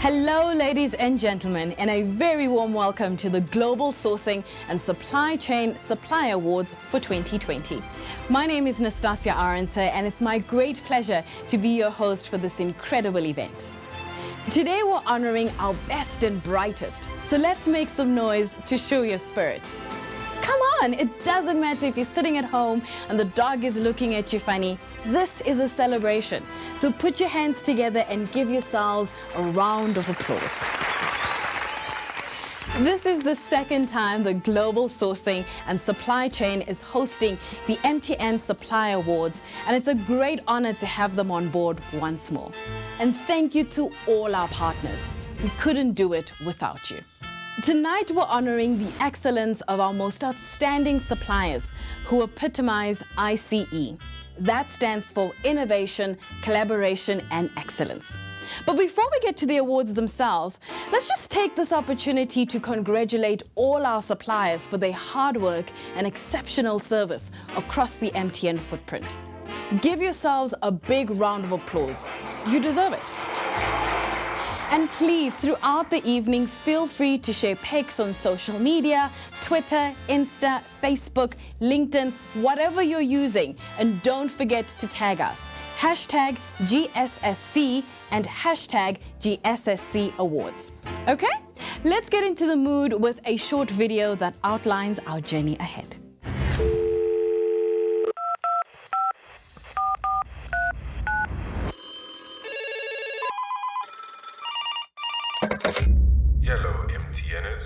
Hello, ladies and gentlemen, and a very warm welcome to the Global Sourcing and Supply Chain Supply Awards for 2020. My name is Nastassia Arendse, and it's my great pleasure to be your host for this incredible event. Today, we're honoring our best and brightest, so let's make some noise to show your spirit. Come on, it doesn't matter if you're sitting at home and the dog is looking at you funny. This is a celebration. So put your hands together and give yourselves a round of applause. This is the second time the Global Sourcing and Supply Chain is hosting the MTN Supply Awards, and it's a great honor to have them on board once more. And thank you to all our partners. We couldn't do it without you. Tonight, we're honoring the excellence of our most outstanding suppliers who epitomize ICE. That stands for Innovation, Collaboration, and Excellence. But before we get to the awards themselves, let's just take this opportunity to congratulate all our suppliers for their hard work and exceptional service across the MTN footprint. Give yourselves a big round of applause. You deserve it. And please, throughout the evening, feel free to share pics on social media, Twitter, Insta, Facebook, LinkedIn, whatever you're using. And don't forget to tag us. Hashtag GSSC and hashtag GSSC Awards. Okay? Let's get into the mood with a short video that outlines our journey ahead. Hello, MTNers.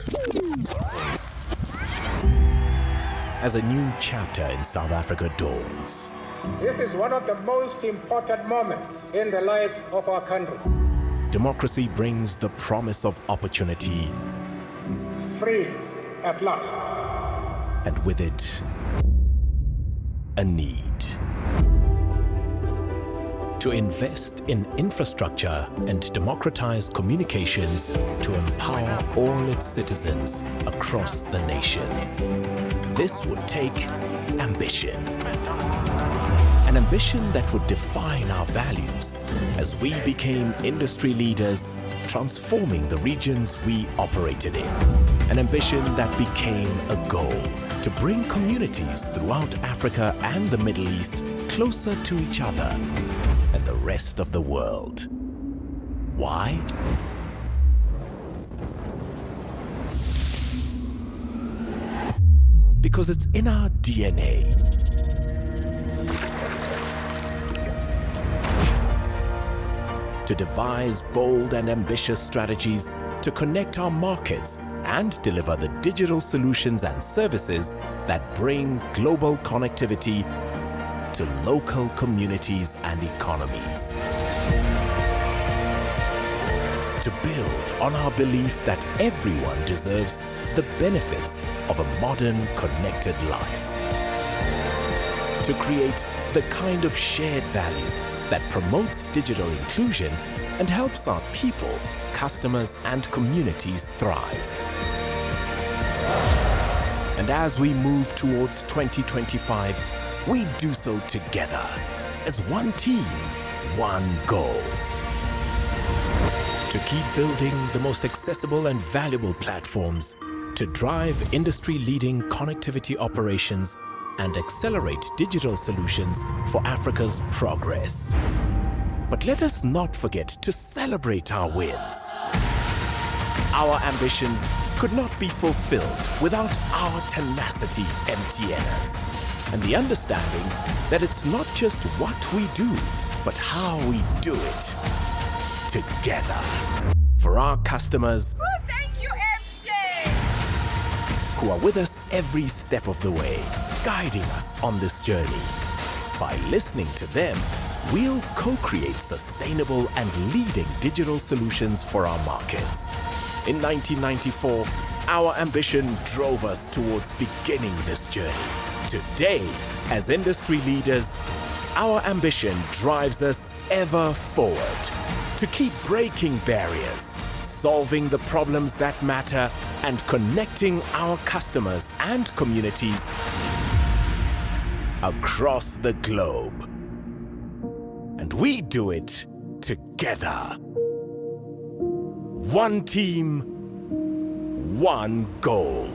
As a new chapter in South Africa dawns, this is one of the most important moments in the life of our country. democracy brings the promise of opportunity, Free at last. and with it, a need. To invest in infrastructure and democratize communications to empower all its citizens across the nations. This would take ambition. An ambition that would define our values as we became industry leaders, transforming the regions we operated in. An ambition that became a goal to bring communities throughout Africa and the Middle East closer to each other and the rest of the world. Why? Because it's in our DNA. To devise bold and ambitious strategies to connect our markets and deliver the digital solutions and services that bring global connectivity to local communities and economies. To build on our belief that everyone deserves the benefits of a modern, connected life. To create the kind of shared value that promotes digital inclusion and helps our people, customers, and communities thrive. And as we move towards 2025, we do so together, as one team, one goal. To keep building the most accessible and valuable platforms, to drive industry-leading connectivity operations, and accelerate digital solutions for Africa's progress. But let us not forget to celebrate our wins. Our ambitions could not be fulfilled without our tenacity, MTNers, and the understanding that it's not just what we do, but how we do it together. For our customers, Thank you, MJ! who are with us every step of the way, guiding us on this journey. By listening to them, we'll co-create sustainable and leading digital solutions for our markets. In 1994, our ambition drove us towards beginning this journey. Today, as industry leaders, our ambition drives us ever forward to keep breaking barriers, solving the problems that matter, and connecting our customers and communities across the globe. And we do it together. one team, one goal.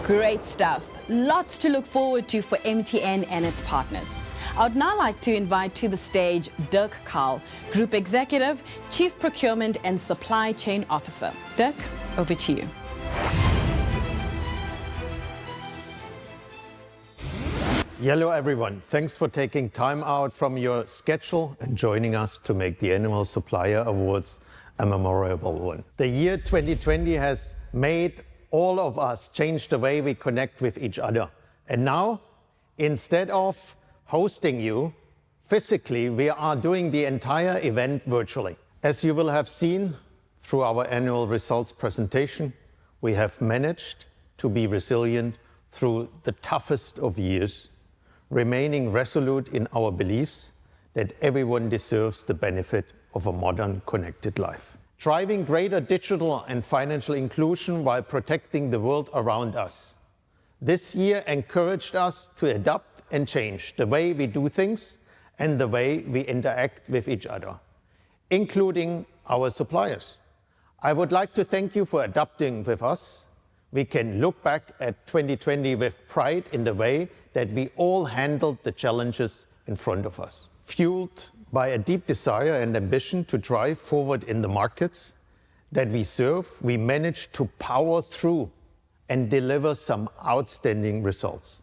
Great stuff. Lots to look forward to for MTN and its partners. I would now like to invite to the stage Dirk Karl, Group Executive, Chief Procurement and Supply Chain Officer. Dirk, over to you. Hello everyone, thanks for taking time out from your schedule and joining us to make the Annual Supplier Awards a memorable one. The year 2020 has made all of us change the way we connect with each other. And now, instead of hosting you physically, we are doing the entire event virtually. As you will have seen through our annual results presentation, we have managed to be resilient through the toughest of years, remaining resolute in our beliefs that everyone deserves the benefit of a modern, connected life. Driving greater digital and financial inclusion while protecting the world around us. This year encouraged us to adapt and change the way we do things and the way we interact with each other, including our suppliers. I would like to thank you for adapting with us. We can look back at 2020 with pride in the way that we all handled the challenges in front of us. Fueled by a deep desire and ambition to drive forward in the markets that we serve, we managed to power through and deliver some outstanding results.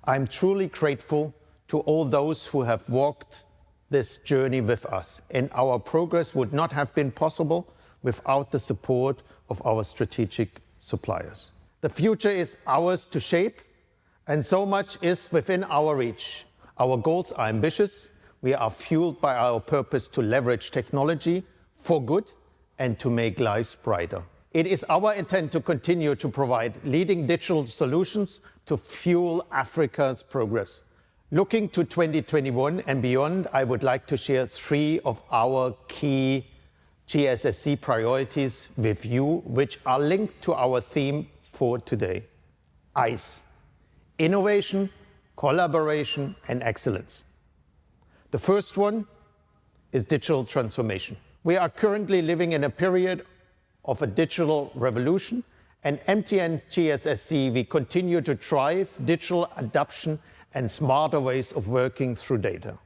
I'm truly grateful to all those who have walked this journey with us, and our progress would not have been possible without the support of our strategic suppliers. The future is ours to shape, and so much is within our reach. Our goals are ambitious. We are fueled by our purpose to leverage technology for good and to make lives brighter. It is our intent to continue to provide leading digital solutions to fuel Africa's progress. Looking to 2021 and beyond, I would like to share 3 of our key GSSC priorities with you, which are linked to our theme for today. ICE. Innovation, collaboration, and excellence. The first one is digital transformation. We are currently living in a period of a digital revolution, and MTN GSSC, we continue to drive digital adoption and smarter ways of working through data.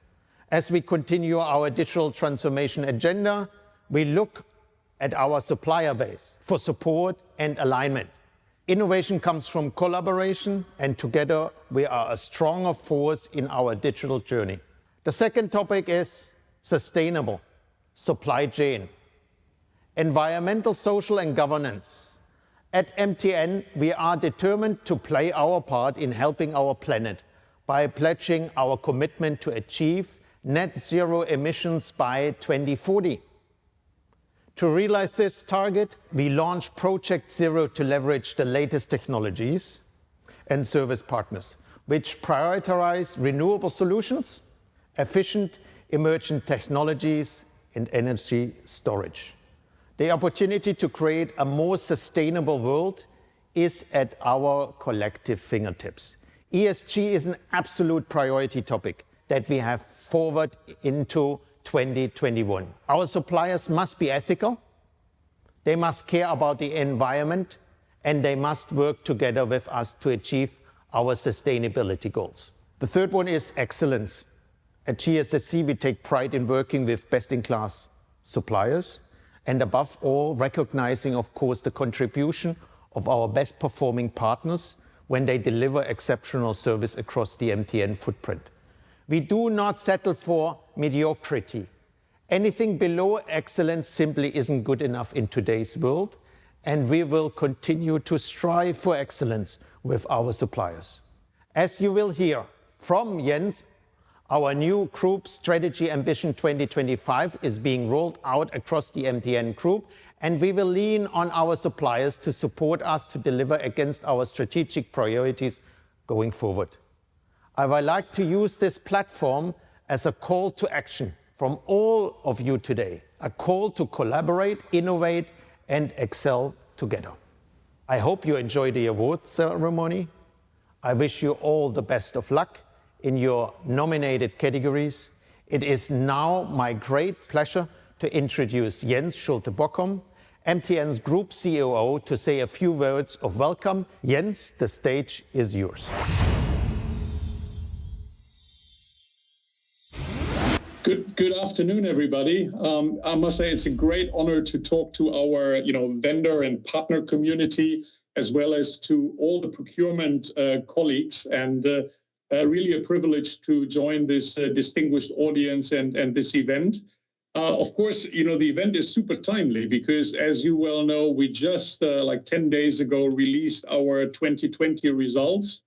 As we continue our digital transformation agenda, we look at our supplier base for support and alignment. Innovation comes from collaboration, and together we are a stronger force in our digital journey. The second topic is sustainable supply chain, environmental, social, and governance. At MTN, we are determined to play our part in helping our planet by pledging our commitment to achieve net zero emissions by 2040. To realize this target, we launched Project Zero to leverage the latest technologies and service partners, which prioritize renewable solutions, efficient emerging technologies, and energy storage. The opportunity to create a more sustainable world is at our collective fingertips. ESG is an absolute priority topic that we have forward into 2021. Our suppliers must be ethical, they must care about the environment, and they must work together with us to achieve our sustainability goals. The third one is excellence. At GSSC, we take pride in working with best-in-class suppliers, and above all, recognizing, of course, the contribution of our best-performing partners when they deliver exceptional service across the MTN footprint. We do not settle for mediocrity. Anything below excellence simply isn't good enough in today's world, and we will continue to strive for excellence with our suppliers. As you will hear from Jens, our new Group Strategy Ambition 2025 is being rolled out across the MTN Group, and we will lean on our suppliers to support us to deliver against our strategic priorities going forward. I would like to use this platform as a call to action from all of you today, a call to collaborate, innovate, and excel together. I hope you enjoy the award ceremony. I wish you all the best of luck in your nominated categories. It is now my great pleasure to introduce Jens Schulte-Bockum, MTN's Group COO, to say a few words of welcome. Jens, the stage is yours. Good afternoon, everybody. I must say it's a great honor to talk to our vendor and partner community, as well as to all the procurement colleagues, and really a privilege to join this distinguished audience and this event. Of course, the event is super timely because, as you well know, we just like 10 days ago released our 2020 results.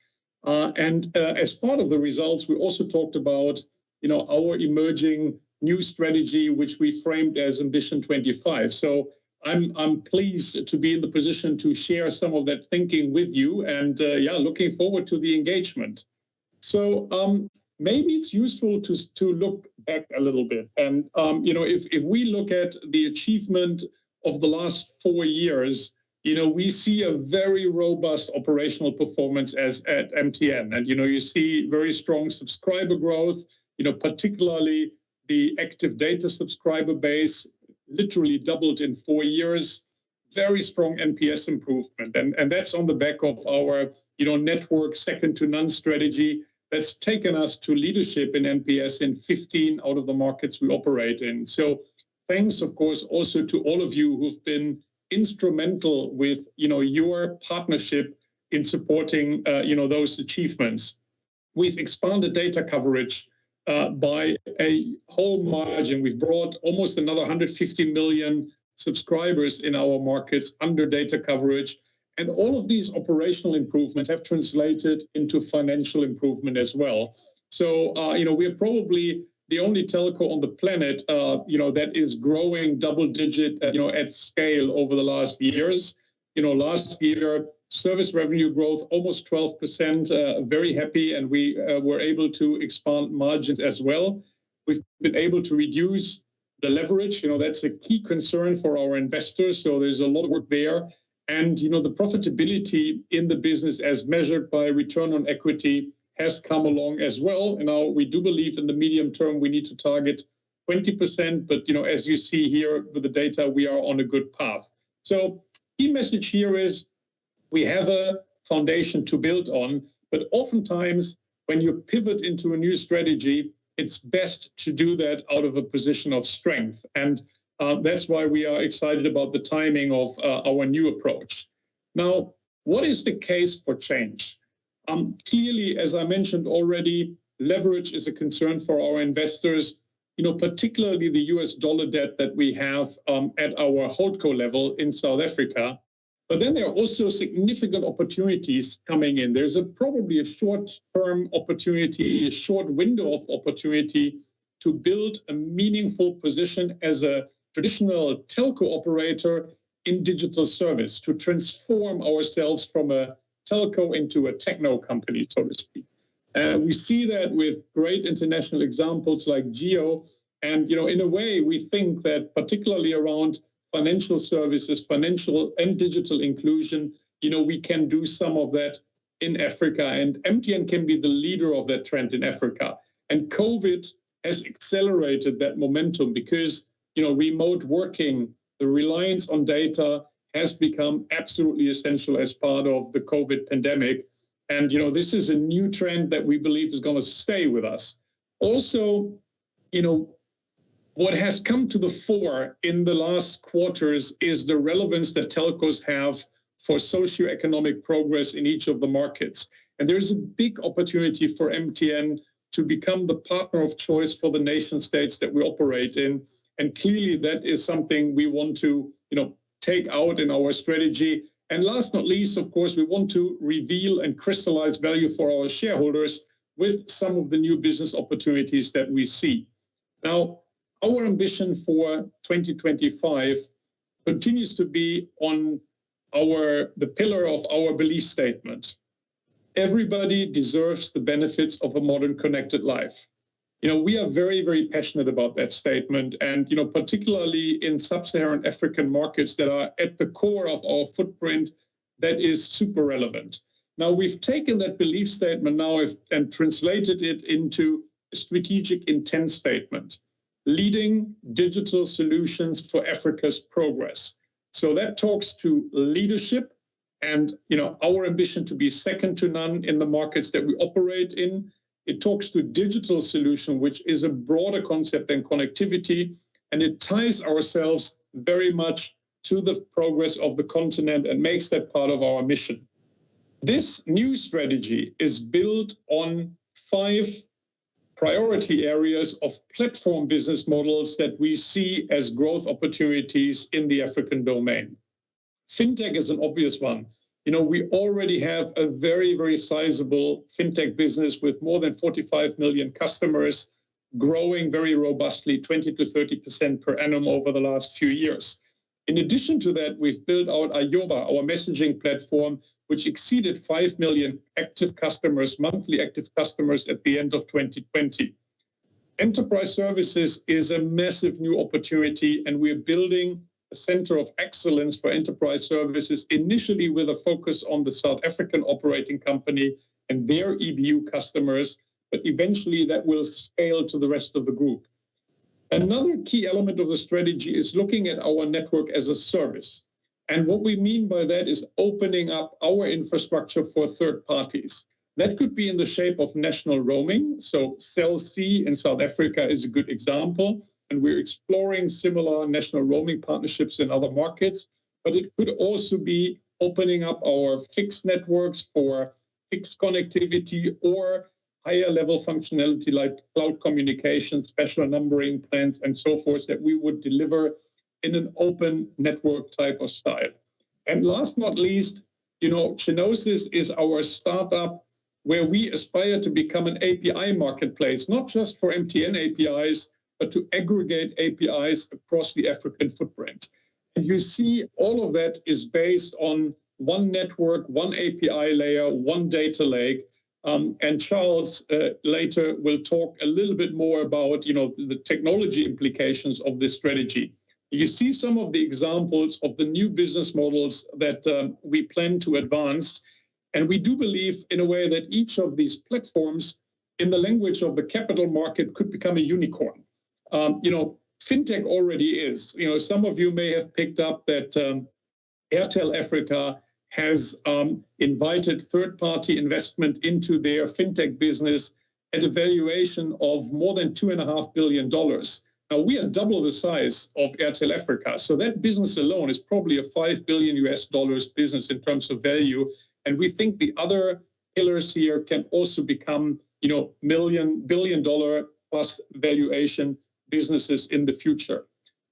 And as part of the results, we also talked about our emerging new strategy, which we framed as Ambition 25. So I'm pleased to be in the position to share some of that thinking with you, and looking forward to the engagement. So maybe it's useful to look back a little bit, and if we look at the achievement of the last 4 years, we see a very robust operational performance at MTN, and you see very strong subscriber growth. Particularly the active data subscriber base literally doubled in 4 years, very strong NPS improvement. And that's on the back of our, network second to none strategy that's taken us to leadership in NPS in 15 out of the markets we operate in. So thanks, of course, also to all of you who've been instrumental with, your partnership in supporting, those achievements. We've expanded data coverage by a whole margin. We've brought almost another 150 million subscribers in our markets under data coverage. And all of these operational improvements have translated into financial improvement as well. So, we're probably the only telco on the planet, that is growing double digit, at scale over the last years. Last year, service revenue growth almost 12%, very happy, and we were able to expand margins as well. We've been able to reduce the leverage. That's a key concern for our investors, so there's a lot of work there. And the profitability in the business, as measured by return on equity, has come along as well. And now we do believe in the medium term we need to target 20%, but as you see here with the data, we are on a good path. So key message here is, we have a foundation to build on, but oftentimes when you pivot into a new strategy, it's best to do that out of a position of strength. And that's why we are excited about the timing of our new approach. Now, what is the case for change? Clearly, as I mentioned already, leverage is a concern for our investors, particularly the US dollar debt that we have at our holdco level in South Africa. But then there are also significant opportunities coming in. There's probably a short-term opportunity, a short window of opportunity to build a meaningful position as a traditional telco operator in digital service, to transform ourselves from a telco into a techno company, so to speak. We see that with great international examples like Geo. And, in a way, we think that particularly around financial services, financial and digital inclusion, we can do some of that in Africa, and MTN can be the leader of that trend in Africa. And COVID has accelerated that momentum because, remote working, the reliance on data has become absolutely essential as part of the COVID pandemic. And, this is a new trend that we believe is going to stay with us. Also, what has come to the fore in the last quarters is the relevance that telcos have for socioeconomic progress in each of the markets. And there's a big opportunity for MTN to become the partner of choice for the nation states that we operate in. And clearly that is something we want to, take out in our strategy. And last but not least, of course, we want to reveal and crystallize value for our shareholders with some of the new business opportunities that we see. Now, our ambition for 2025 continues to be on the pillar of our belief statement. Everybody deserves the benefits of a modern connected life. We are very, very passionate about that statement, and particularly in sub-Saharan African markets that are at the core of our footprint, that is super relevant. Now, we've taken that belief statement now and translated it into a strategic intent statement. leading digital solutions for Africa's progress. So that talks to leadership and our ambition to be second to none in the markets that we operate in. It talks to digital solution, which is a broader concept than connectivity, and it ties ourselves very much to the progress of the continent and makes that part of our mission. This new strategy is built on 5 priority areas of platform business models that we see as growth opportunities in the African domain. Fintech is an obvious one. We already have a very, very sizable fintech business with more than 45 million customers, growing very robustly, 20 to 30% per annum over the last few years. In addition to that, we've built out Ayoba, our messaging platform, which exceeded 5 million active customers, monthly active customers at the end of 2020. Enterprise services is a massive new opportunity, and we're building a center of excellence for enterprise services, initially with a focus on the South African operating company and their EBU customers, but eventually that will scale to the rest of the group. Another key element of the strategy is looking at our network as a service. And what we mean by that is opening up our infrastructure for third parties. That could be in the shape of national roaming. So Cell C in South Africa is a good example. And we're exploring similar national roaming partnerships in other markets. But it could also be opening up our fixed networks for fixed connectivity or higher level functionality like cloud communication, special numbering plans, and so forth that we would deliver in an open network type of style. And last not least, Genosis is our startup where we aspire to become an API marketplace, not just for MTN APIs, but to aggregate APIs across the African footprint. And you see all of that is based on one network, one API layer, one data lake. And Charles later will talk a little bit more about the technology implications of this strategy. You see some of the examples of the new business models that we plan to advance. And we do believe in a way that each of these platforms, in the language of the capital market, could become a unicorn. Fintech already is. Some of you may have picked up that Airtel Africa has invited third-party investment into their fintech business at a valuation of more than $2.5 billion. Now, we are double the size of Airtel Africa, so that business alone is probably a $5 billion business in terms of value, and we think the other pillars here can also become, billion-dollar plus valuation businesses in the future.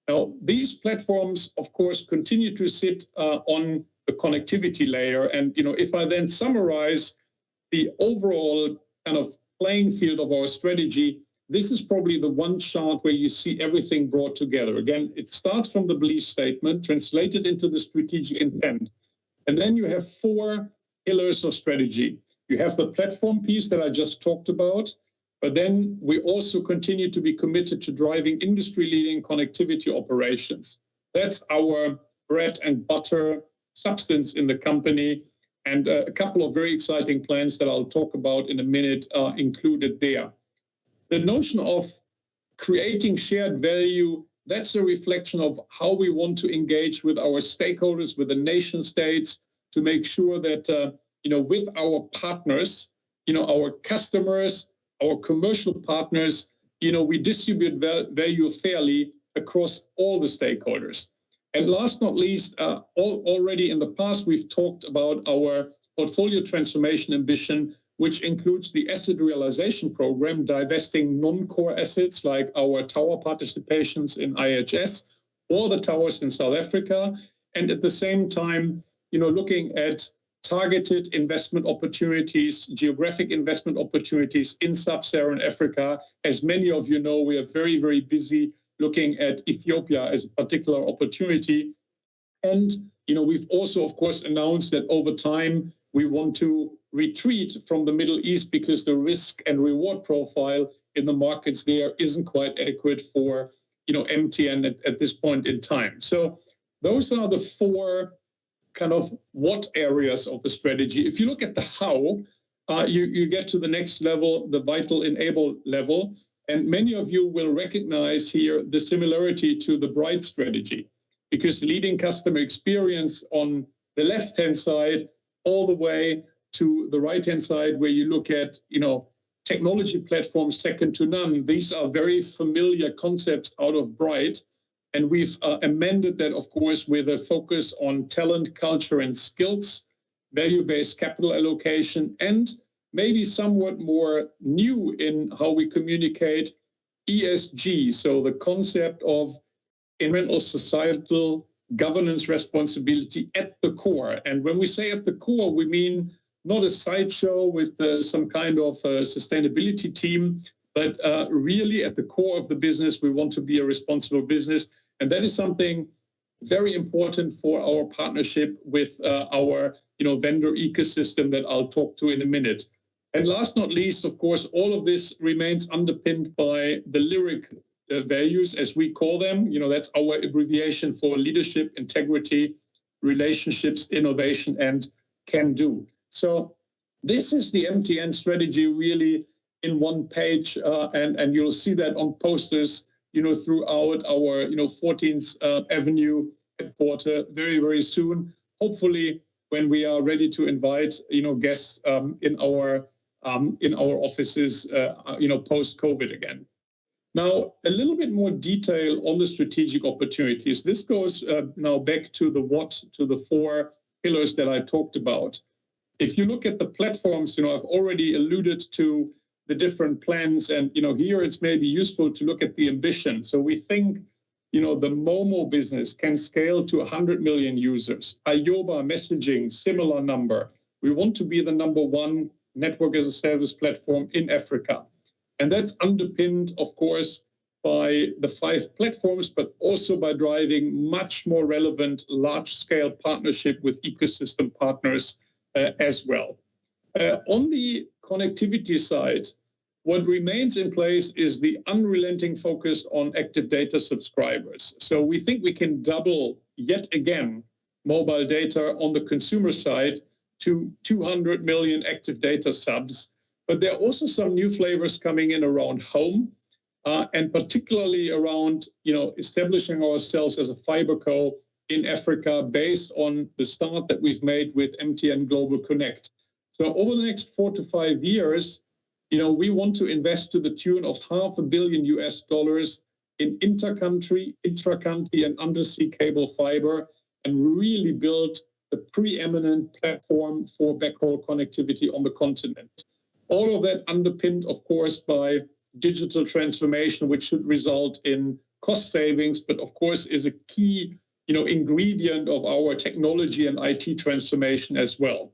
Now, these platforms, of course, continue to sit on the connectivity layer. And, if I then summarize the overall kind of playing field of our strategy, this is probably the one chart where you see everything brought together. Again, it starts from the belief statement, translated into the strategic intent. And then you have 4 pillars of strategy. You have the platform piece that I just talked about, but then we also continue to be committed to driving industry-leading connectivity operations. That's our bread and butter substance in the company, and a couple of very exciting plans that I'll talk about in a minute are included there. The notion of creating shared value, that's a reflection of how we want to engage with our stakeholders, with the nation states, to make sure that with our partners, our customers, our commercial partners, we distribute value fairly across all the stakeholders. And last not least, already in the past, we've talked about our portfolio transformation ambition, which includes the asset realization program, divesting non-core assets like our tower participations in IHS or the towers in South Africa. And at the same time, looking at targeted investment opportunities, geographic investment opportunities in sub-Saharan Africa. As many of you know, we are very, very busy looking at Ethiopia as a particular opportunity. And, we've also, of course, announced that over time, we want to retreat from the Middle East because the risk and reward profile in the markets there isn't quite adequate for, MTN at this point in time. So those are the 4 kind of what areas of the strategy. If you look at the how, you get to the next level, the vital enable level. And many of you will recognize here the similarity to the Bright strategy, because leading customer experience on the left-hand side all the way to the right-hand side, where you look at, technology platforms second to none. These are very familiar concepts out of Bright. And we've amended that, of course, with a focus on talent, culture, and skills, value-based capital allocation, and maybe somewhat more new in how we communicate ESG. So the concept of environmental, societal, governance responsibility at the core. And when we say at the core, we mean not a sideshow with some kind of sustainability team, but really at the core of the business, we want to be a responsible business. And that is something very important for our partnership with our vendor ecosystem that I'll talk to in a minute. And last not least, of course, all of this remains underpinned by the lyric values, as we call them. That's our abbreviation for leadership, integrity, relationships, innovation, and can do. So this is the MTN strategy really in one page, and you'll see that on posters, throughout our, 14th Avenue headquarter very, very soon. Hopefully, when we are ready to invite, guests in our offices, post-COVID again. Now, a little bit more detail on the strategic opportunities. This goes now back to the what, to the 4 pillars that I talked about. If you look at the platforms, I've already alluded to the different plans, and here it's maybe useful to look at the ambition. So we think, the Momo business can scale to 100 million users. Ayoba messaging, similar number. We want to be the number 1 network as a service platform in Africa. And that's underpinned, of course, by the 5 platforms, but also by driving much more relevant large-scale partnership with ecosystem partners as well. On the connectivity side, what remains in place is the unrelenting focus on active data subscribers. So we think we can double yet again mobile data on the consumer side to 200 million active data subs. But there are also some new flavors coming in around home, and particularly around, establishing ourselves as a fiber co in Africa based on the start that we've made with MTN Global Connect. So over the next 4 to 5 years, we want to invest to the tune of $500 million in intercountry, intra-country, and undersea cable fiber, and really build the preeminent platform for backhaul connectivity on the continent. All of that underpinned, of course, by digital transformation, which should result in cost savings, but of course is a key, ingredient of our technology and IT transformation as well.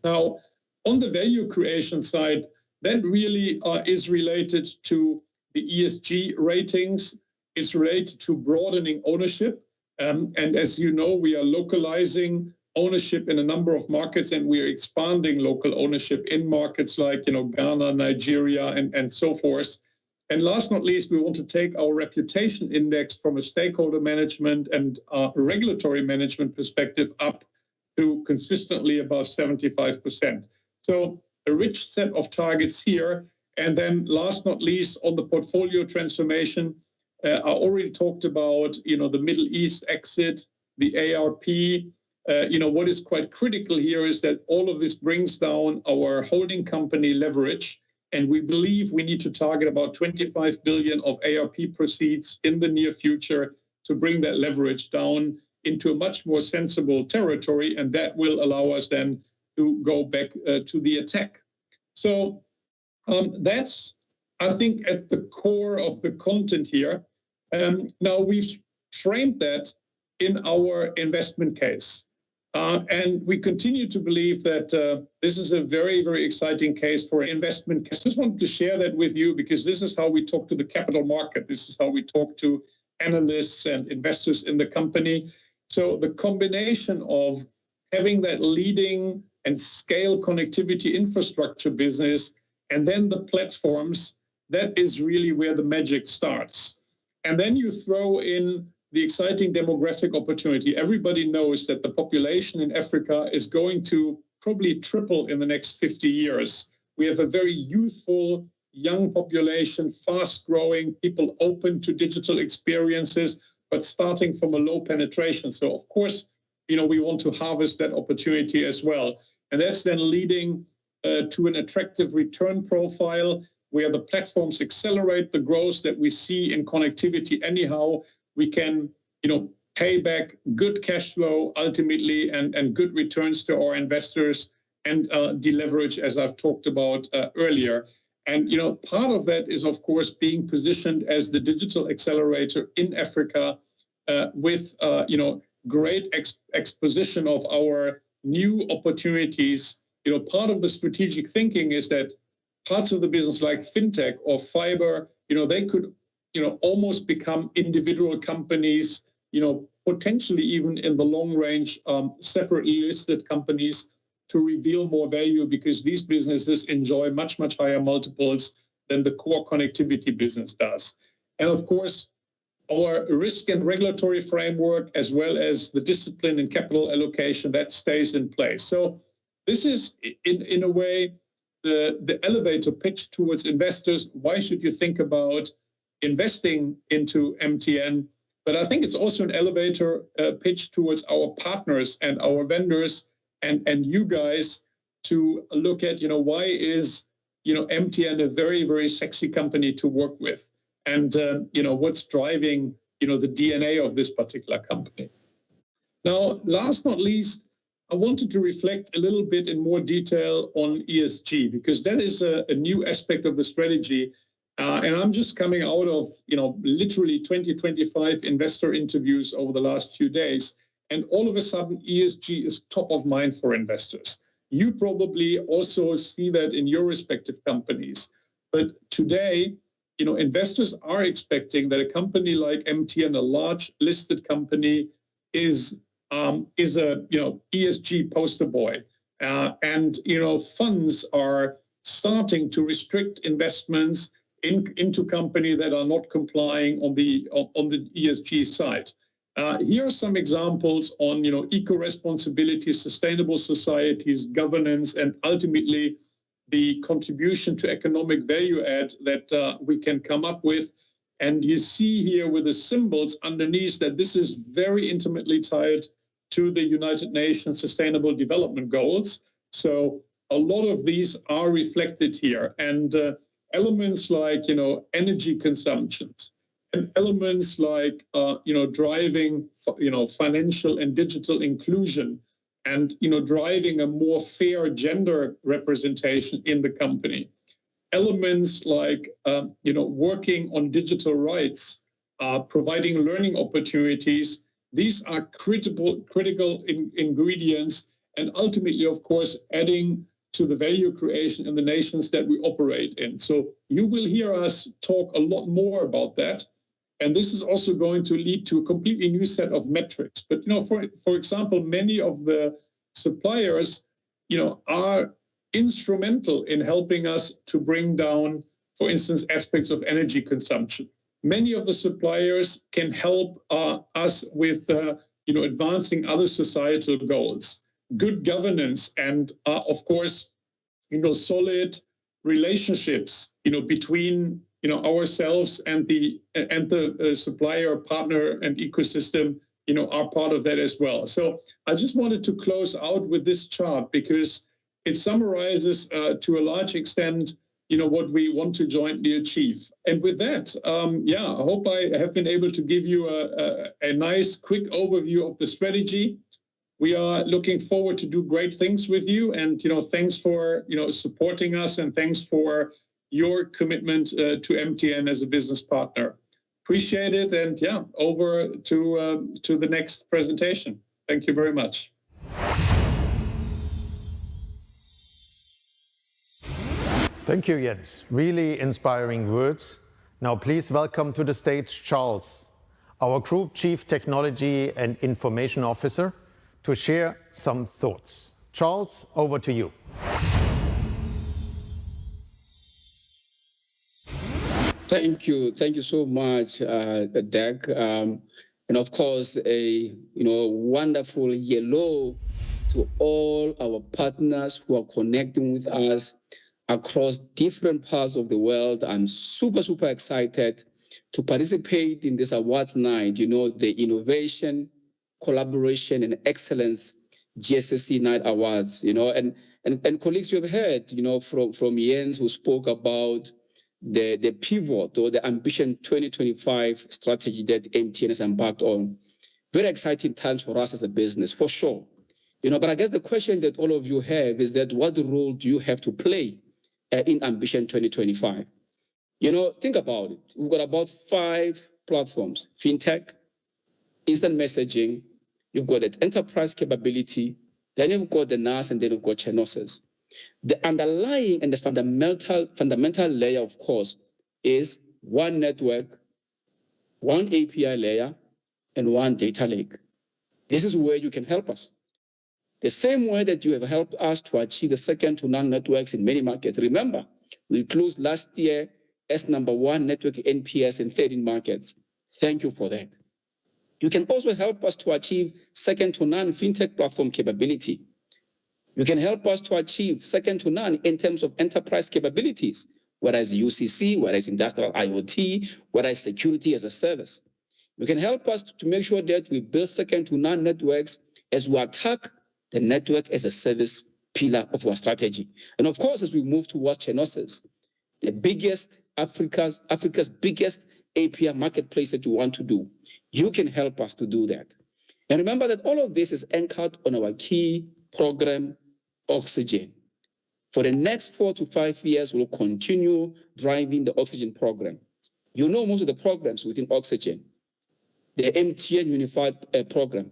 Now, on the value creation side, that really is related to the ESG ratings. It's related to broadening ownership. And as you know, we are localizing ownership in a number of markets, and we are expanding local ownership in markets like, Ghana, Nigeria, and so forth. And last not least, we want to take our reputation index from a stakeholder management and regulatory management perspective up to consistently above 75%. So a rich set of targets here. And then last not least, on the portfolio transformation, I already talked about, the Middle East exit, the ARP. What is quite critical here is that all of this brings down our holding company leverage. And we believe we need to target about 25 billion of ARP proceeds in the near future to bring that leverage down into a much more sensible territory. And that will allow us then to go back to the attack. So that's, I think, at the core of the content here. Now, we've framed that in our investment case. And we continue to believe that this is a very, very exciting case for investment. I just wanted to share that with you because this is how we talk to the capital market. This is how we talk to analysts and investors in the company. So the combination of having that leading and scale connectivity infrastructure business and then the platforms, that is really where the magic starts. And then you throw in the exciting demographic opportunity. Everybody knows that the population in Africa is going to probably triple in the next 50 years. We have a very youthful young population, fast growing, people open to digital experiences, but starting from a low penetration. So of course, we want to harvest that opportunity as well. And that's then leading to an attractive return profile where the platforms accelerate the growth that we see in connectivity anyhow. We can, pay back good cash flow ultimately and good returns to our investors and deleverage, as I've talked about earlier. And, part of that is, of course, being positioned as the digital accelerator in Africa with, great exposition of our new opportunities. Part of the strategic thinking is that parts of the business like fintech or fiber, they could, almost become individual companies, potentially even in the long range, separately listed companies to reveal more value because these businesses enjoy much, much higher multiples than the core connectivity business does. And of course, our risk and regulatory framework, as well as the discipline and capital allocation, that stays in place. So this is, in a way, the elevator pitch towards investors. Why should you think about investing into MTN? But I think it's also an elevator pitch towards our partners and our vendors and you guys to look at, why is, MTN a very, very sexy company to work with? And, what's driving, the DNA of this particular company? Now, last not least, I wanted to reflect a little bit in more detail on ESG, because that is a new aspect of the strategy. And I'm just coming out of, literally 20-25 investor interviews over the last few days. And all of a sudden, ESG is top of mind for investors. You probably also see that in your respective companies. But today, investors are expecting that a company like MTN, a large listed company, is a ESG poster boy, and funds are starting to restrict investments into companies that are not complying on the ESG side. Here are some examples on eco-responsibility, sustainable societies, governance, and ultimately the contribution to economic value add that we can come up with. And you see here with the symbols underneath that this is very intimately tied to the United Nations Sustainable Development Goals. So a lot of these are reflected here. And elements like, energy consumptions, and elements like, driving, financial and digital inclusion, and, driving a more fair gender representation in the company. Elements like, working on digital rights, providing learning opportunities. These are critical ingredients, and ultimately, of course, adding to the value creation in the nations that we operate in. So you will hear us talk a lot more about that. And this is also going to lead to a completely new set of metrics. But, for example, many of the suppliers, are instrumental in helping us to bring down, for instance, aspects of energy consumption. Many of the suppliers can help us with, advancing other societal goals, good governance, and of course, solid relationships, between, ourselves and the supplier, partner, and ecosystem, are part of that as well. So I just wanted to close out with this chart because it summarizes to a large extent, what we want to jointly achieve. And with that, I hope I have been able to give you a nice, quick overview of the strategy. We are looking forward to do great things with you. And, thanks for, supporting us, and thanks for your commitment to MTN as a business partner. Appreciate it. And over to the next presentation. Thank you very much. Thank you, Jens. Really inspiring words. Now, please welcome to the stage Charles, our Group Chief Technology and Information Officer, to share some thoughts. Charles, over to you. Thank you so much, Dirk. And of course, a wonderful hello to all our partners who are connecting with us. across different parts of the world. I'm super, super excited to participate in this awards night, the Innovation, Collaboration, and Excellence GSSC Night Awards, and colleagues, you have heard, from Jens, who spoke about the pivot or the Ambition 2025 strategy that MTN has embarked on. Very exciting times for us as a business, for sure. But I guess the question that all of you have is that what role do you have to play in Ambition 2025? Think about it. We've got about 5 platforms: fintech, instant messaging, you've got that enterprise capability, then you've got the NAS, and then you've got channels. The underlying and the fundamental layer, of course, is one network, one API layer, and one data lake. This is where you can help us. The same way that you have helped us to achieve the second-to-none networks in many markets. Remember, we closed last year as #1 network NPS in 13 markets. Thank you for that. You can also help us to achieve second-to-none fintech platform capability. You can help us to achieve second-to-none in terms of enterprise capabilities, whether it's UCC, whether it's industrial IoT, whether it's security as a service. You can help us to make sure that we build second-to-none networks as we attack the network as a service pillar of our strategy. And of course, as we move towards channels, the biggest, Africa's biggest API marketplace that you want to do, you can help us to do that. And remember that all of this is anchored on our key program, Oxygen. For the next 4 to 5 years, we'll continue driving the Oxygen program. Most of the programs within Oxygen, the MTN Unified Program,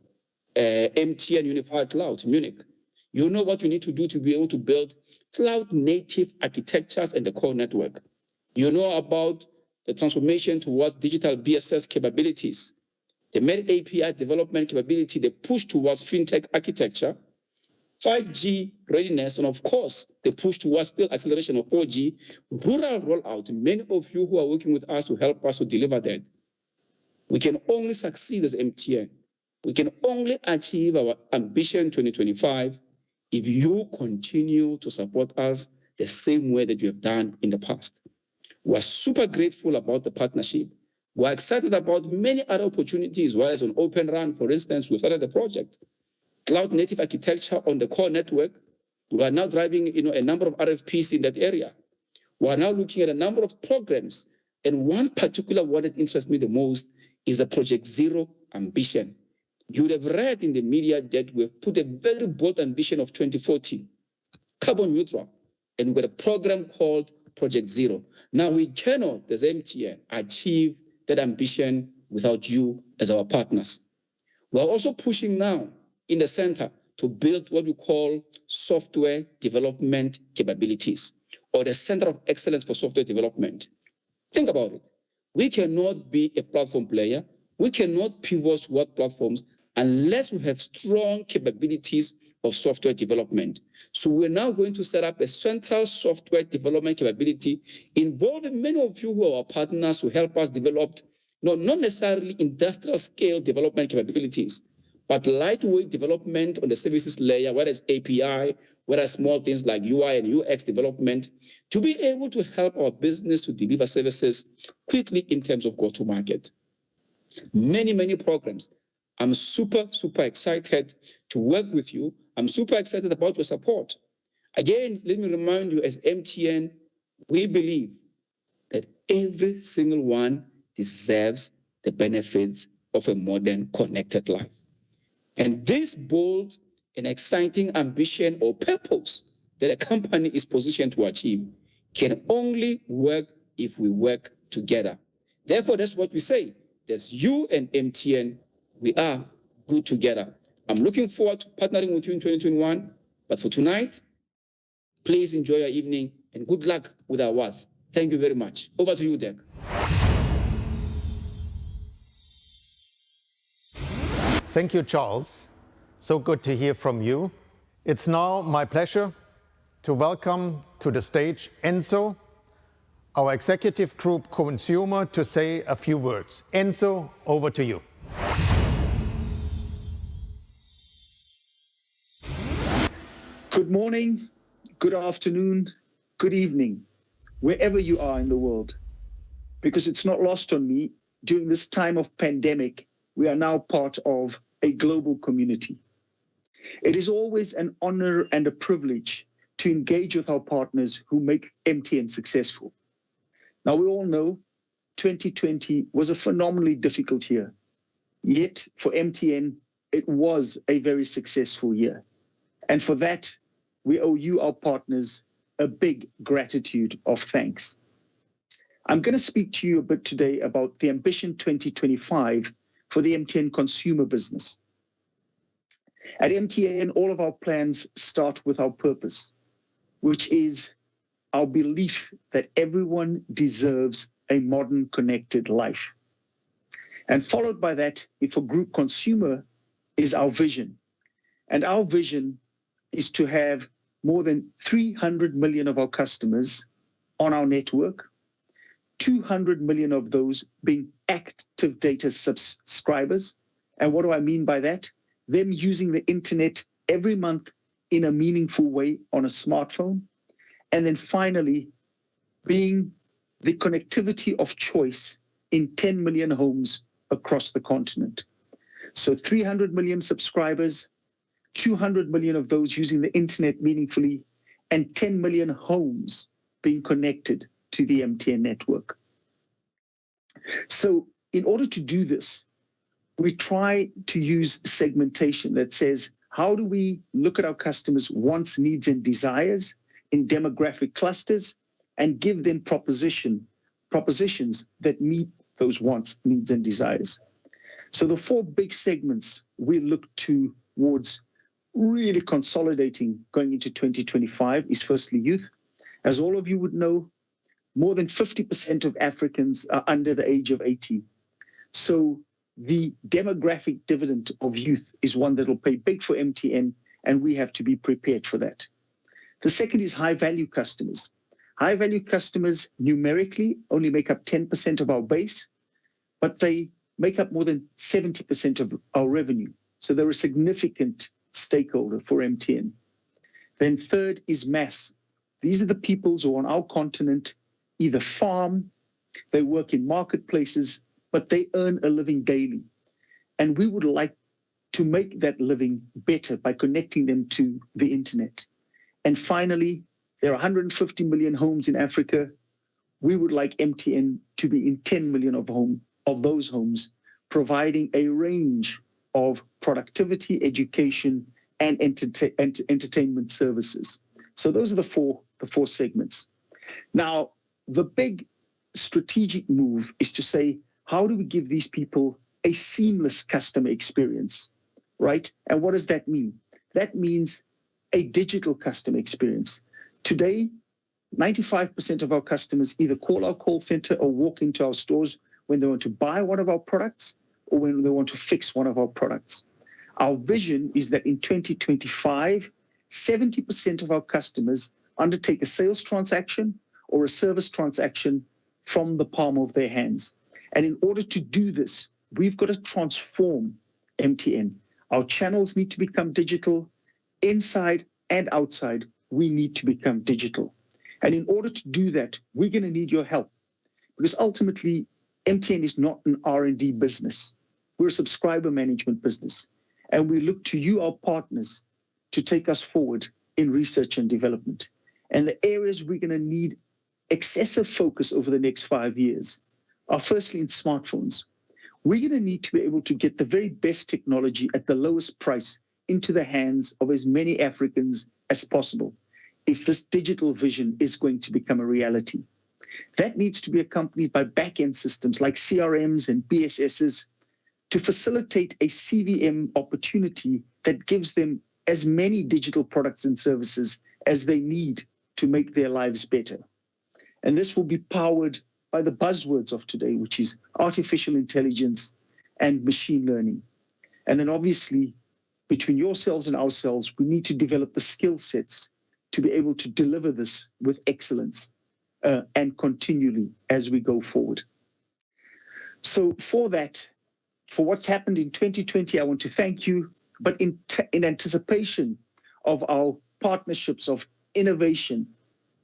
MTN Unified Cloud, Munich. What you need to do to be able to build cloud-native architectures and the core network. About the transformation towards digital BSS capabilities, the Med API development capability, the push towards fintech architecture, 5G readiness, and of course, the push towards still acceleration of 4G, rural rollout. Many of you who are working with us to help us to deliver that. We can only succeed as MTN. We can only achieve our Ambition 2025 if you continue to support us the same way that you have done in the past. We're super grateful about the partnership. We're excited about many other opportunities, whereas on Open RAN, for instance, we started the project. Cloud native architecture on the core network. We are now driving a number of RFPs in that area. We are now looking at a number of programs. And one particular one that interests me the most is the Project Zero ambition. You would have read in the media that we've put a very bold ambition of 2040, carbon neutral, and with a program called Project Zero. Now, we cannot, as MTN, achieve that ambition without you as our partners. We're also pushing now in the center to build what we call software development capabilities, or the Center of Excellence for Software Development. Think about it. We cannot be a platform player. We cannot pivot toward platforms unless we have strong capabilities of software development. So we're now going to set up a central software development capability involving many of you who are our partners to help us develop, not necessarily industrial scale development capabilities, but lightweight development on the services layer, whether it's API, whether it's small things like UI and UX development, to be able to help our business to deliver services quickly in terms of go-to-market. Many, many programs. I'm super, super excited to work with you. I'm super excited about your support. Again, let me remind you, as MTN, we believe that every single one deserves the benefits of a modern connected life. And this bold and exciting ambition or purpose that a company is positioned to achieve can only work if we work together. Therefore, that's what we say. There's you and MTN. We are good together. I'm looking forward to partnering with you in 2021. But for tonight, please enjoy your evening and good luck with our awards. Thank you very much. Over to you, Dirk. Thank you, Charles. So good to hear from you. It's now my pleasure to welcome to the stage Enzo, our executive group consumer, to say a few words. Enzo, over to you. Good morning, good afternoon, good evening, wherever you are in the world, because it's not lost on me, during this time of pandemic, we are now part of a global community. It is always an honor and a privilege to engage with our partners who make MTN successful. Now, we all know 2020 was a phenomenally difficult year, yet for MTN, it was a very successful year. And for that, we owe you, our partners, a big gratitude of thanks. I'm going to speak to you a bit today about the Ambition 2025 for the MTN consumer business. At MTN, all of our plans start with our purpose, which is our belief that everyone deserves a modern, connected life. And followed by that, for group consumer, is our vision. And our vision is to have more than 300 million of our customers on our network, 200 million of those being active data subscribers. And what do I mean by that? Them using the internet every month in a meaningful way on a smartphone. And then finally, being the connectivity of choice in 10 million homes across the continent. So 300 million subscribers, 200 million of those using the internet meaningfully, and 10 million homes being connected to the MTN network. So in order to do this, we try to use segmentation that says, how do we look at our customers' wants, needs, and desires in demographic clusters and give them propositions that meet those wants, needs, and desires? So the four big segments we look towards really consolidating going into 2025 is firstly youth. As all of you would know, more than 50% of Africans are under the age of 18. So the demographic dividend of youth is one that will pay big for MTN, and we have to be prepared for that. The second is high-value customers. High-value customers numerically only make up 10% of our base, but they make up more than 70% of our revenue. So they're a significant stakeholder for MTN. Then third is mass. These are the peoples who on our continent either farm, they work in marketplaces, but they earn a living daily. And we would like to make that living better by connecting them to the internet. And finally, there are 150 million homes in Africa. We would like MTN to be in 10 million of those homes, providing a range of productivity, education, and entertainment services. So those are the four segments. Now, the big strategic move is to say, how do we give these people a seamless customer experience, right? And what does that mean? That means a digital customer experience. Today, 95% of our customers either call our call center or walk into our stores when they want to buy one of our products or when they want to fix one of our products. Our vision is that in 2025, 70% of our customers undertake a sales transaction or a service transaction from the palm of their hands. And in order to do this, we've got to transform MTN. Our channels need to become digital. Inside and outside, we need to become digital. And in order to do that, we're going to need your help. Because ultimately, MTN is not an R&D business. We're a subscriber management business. And we look to you, our partners, to take us forward in research and development. And the areas we're going to need excessive focus over the next 5 years are firstly in smartphones. We're going to need to be able to get the very best technology at the lowest price into the hands of as many Africans as possible if this digital vision is going to become a reality. That needs to be accompanied by back-end systems like CRMs and BSSs to facilitate a CVM opportunity that gives them as many digital products and services as they need to make their lives better. And this will be powered by the buzzwords of today, which is artificial intelligence and machine learning. And then obviously, between yourselves and ourselves, we need to develop the skill sets to be able to deliver this with excellence and continually as we go forward. So for that, for what's happened in 2020, I want to thank you. But in anticipation of our partnerships of innovation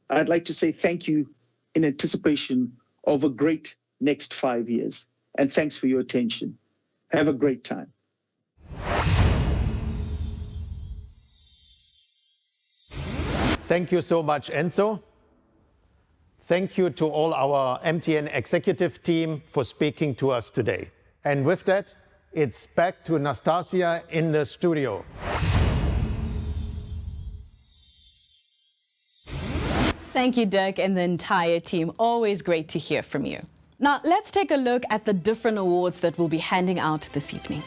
I'd like to say thank you in anticipation of a great next 5 years. And thanks for your attention. Have a great time. Thank you so much, Enzo. Thank you to all our MTN executive team for speaking to us today. And with that, it's back to Nastassia in the studio. Thank you, Dirk, and the entire team. Always great to hear from you. Now, let's take a look at the different awards that we'll be handing out this evening.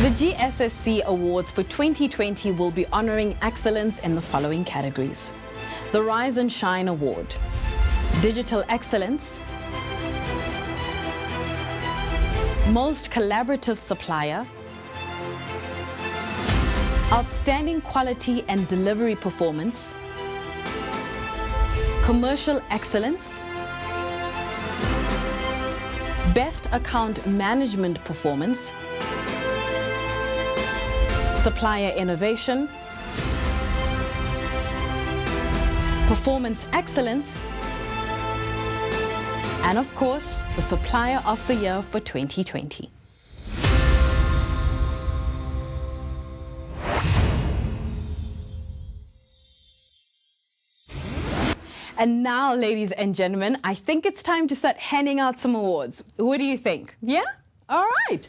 The GSSC Awards for 2020 will be honoring excellence in the following categories. The Rise and Shine Award, Digital Excellence, Most Collaborative Supplier, Outstanding Quality and Delivery Performance, Commercial Excellence, Best Account Management Performance, Supplier Innovation, Performance Excellence, and of course, the Supplier of the Year for 2020. And now, ladies and gentlemen, I think it's time to start handing out some awards. What do you think? Yeah? All right.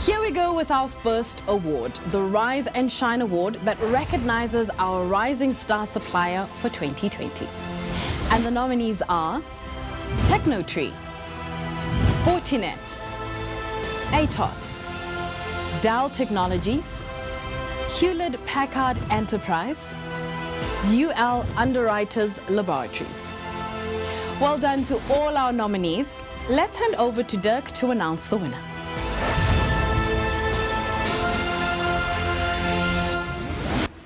Here we go with our first award, the Rise and Shine Award that recognizes our rising star supplier for 2020. And the nominees are Technotree, Fortinet, Atos, Dell Technologies, Hewlett-Packard Enterprise, UL Underwriters Laboratories. Well done to all our nominees. Let's hand over to Dirk to announce the winner.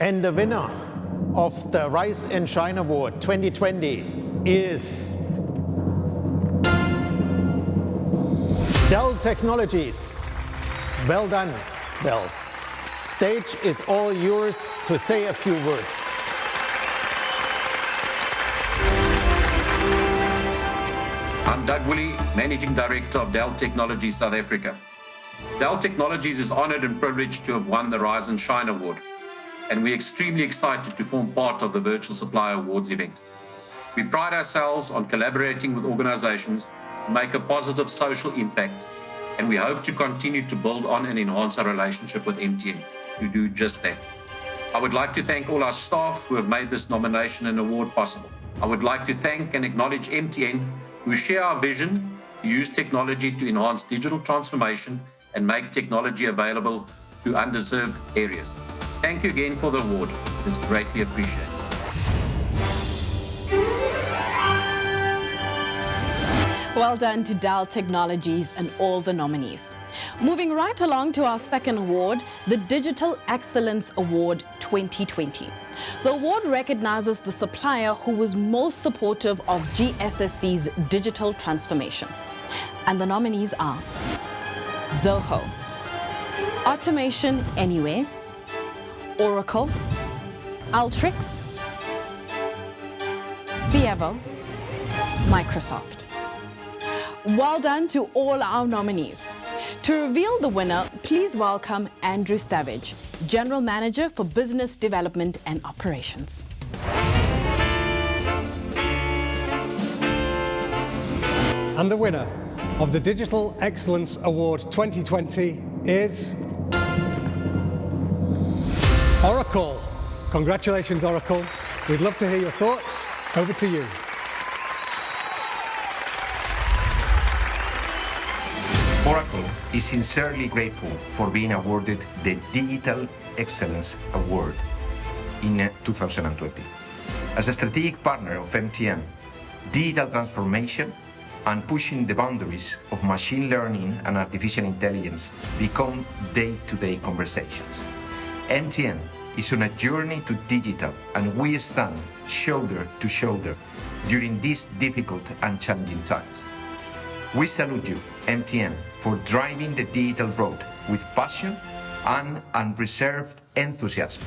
And the winner of the Rise and Shine Award 2020 is Dell Technologies. Well done, Dell. Stage is all yours to say a few words. I'm Doug Woolley, Managing Director of Dell Technologies South Africa. Dell Technologies is honored and privileged to have won the Rise and Shine Award, and we're extremely excited to form part of the Virtual Supplier Awards event. We pride ourselves on collaborating with organizations to make a positive social impact, and we hope to continue to build on and enhance our relationship with MTN to do just that. I would like to thank all our staff who have made this nomination and award possible. I would like to thank and acknowledge MTN, who share our vision to use technology to enhance digital transformation and make technology available to underserved areas. Thank you again for the award. It's greatly appreciated. Well done to Dell Technologies and all the nominees. Moving right along to our second award, the Digital Excellence Award 2020. The award recognizes the supplier who was most supportive of GSSC's digital transformation. And the nominees are Zoho, Automation Anywhere, Oracle, Alteryx, Cievo, Microsoft. Well done to all our nominees. To reveal the winner, please welcome Andrew Savage, General Manager for Business Development and Operations. And the winner of the Digital Excellence Award 2020 is Oracle. Congratulations, Oracle. We'd love to hear your thoughts. Over to you. Oracle is sincerely grateful for being awarded the Digital Excellence Award in 2020. As a strategic partner of MTN, digital transformation and pushing the boundaries of machine learning and artificial intelligence become day-to-day conversations. MTN is on a journey to digital, and we stand shoulder to shoulder during these difficult and challenging times. We salute you, MTN, for driving the digital road with passion and unreserved enthusiasm.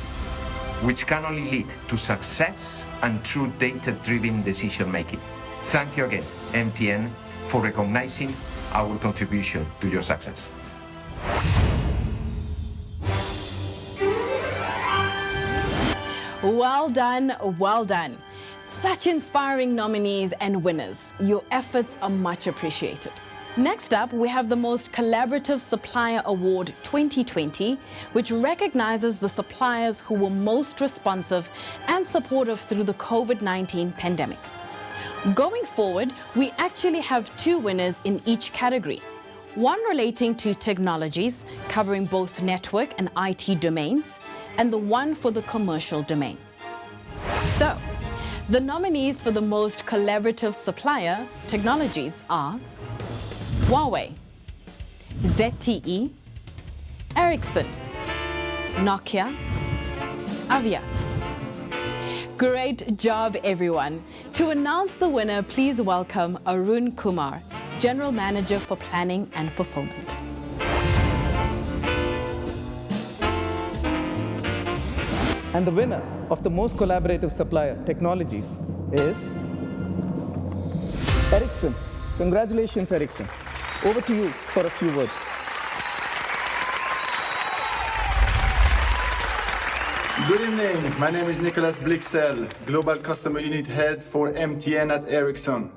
which can only lead to success and true data-driven decision-making. Thank you again, MTN, for recognizing our contribution to your success. Well done, well done. Such inspiring nominees and winners. Your efforts are much appreciated. Next up, we have the Most Collaborative Supplier Award 2020, which recognizes the suppliers who were most responsive and supportive through the COVID-19 pandemic. Going forward, we actually have 2 winners in each category. One relating to technologies, covering both network and IT domains, and the one for the commercial domain. So, the nominees for the Most Collaborative Supplier Technologies are Huawei, ZTE, Ericsson, Nokia, Aviat. Great job, everyone. To announce the winner, please welcome Arun Kumar, General Manager for Planning and Fulfillment. And the winner of the Most Collaborative Supplier Technologies is Ericsson. Congratulations, Ericsson. Over to you for a few words. Good evening. My name is Nicholas Blixel, Global Customer Unit Head for MTN at Ericsson.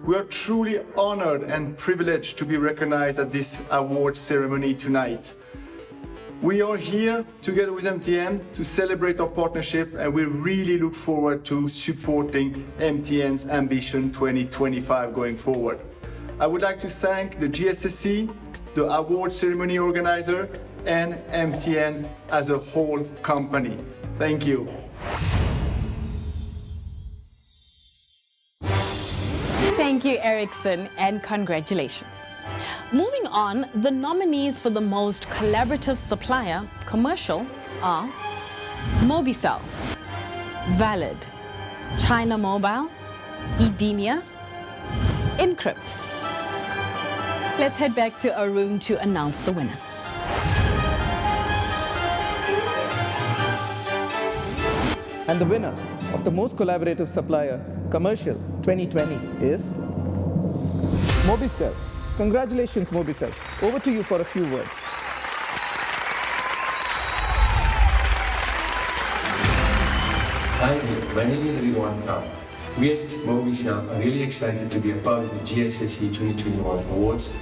We are truly honored and privileged to be recognized at this award ceremony tonight. We are here together with MTN to celebrate our partnership, and we really look forward to supporting MTN's Ambition 2025 going forward. I would like to thank the GSSC, the award ceremony organizer, and MTN as a whole company. Thank you. Thank you, Ericsson, and congratulations. Moving on, the nominees for the Most Collaborative Supplier Commercial are Mobicel, Valid, China Mobile, Edenia, Encrypt. Let's head back to Arun to announce the winner. And the winner of the Most Collaborative Supplier Commercial 2020 is Mobicel. Congratulations, Mobicel. Over to you for a few words. Hi, my name is Dirk Karl. We at Mobicel are really excited to be a part of the GSSC 2021 Awards.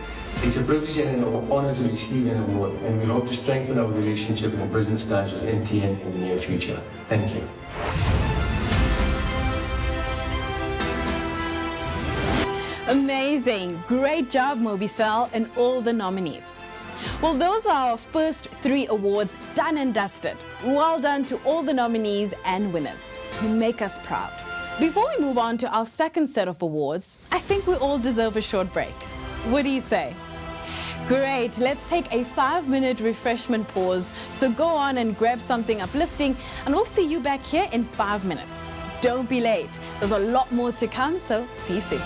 It's a privilege and an honor to receive an award, and we hope to strengthen our relationship and business ties with MTN in the near future. Thank you. Amazing. Great job, Mobicel, and all the nominees. Well, those are our first 3 awards done and dusted. Well done to all the nominees and winners. You make us proud. Before we move on to our second set of awards, I think we all deserve a short break. What do you say? Great. Let's take a 5-minute refreshment pause. So go on and grab something uplifting, and we'll see you back here in 5 minutes. Don't be late. There's a lot more to come, so see you soon.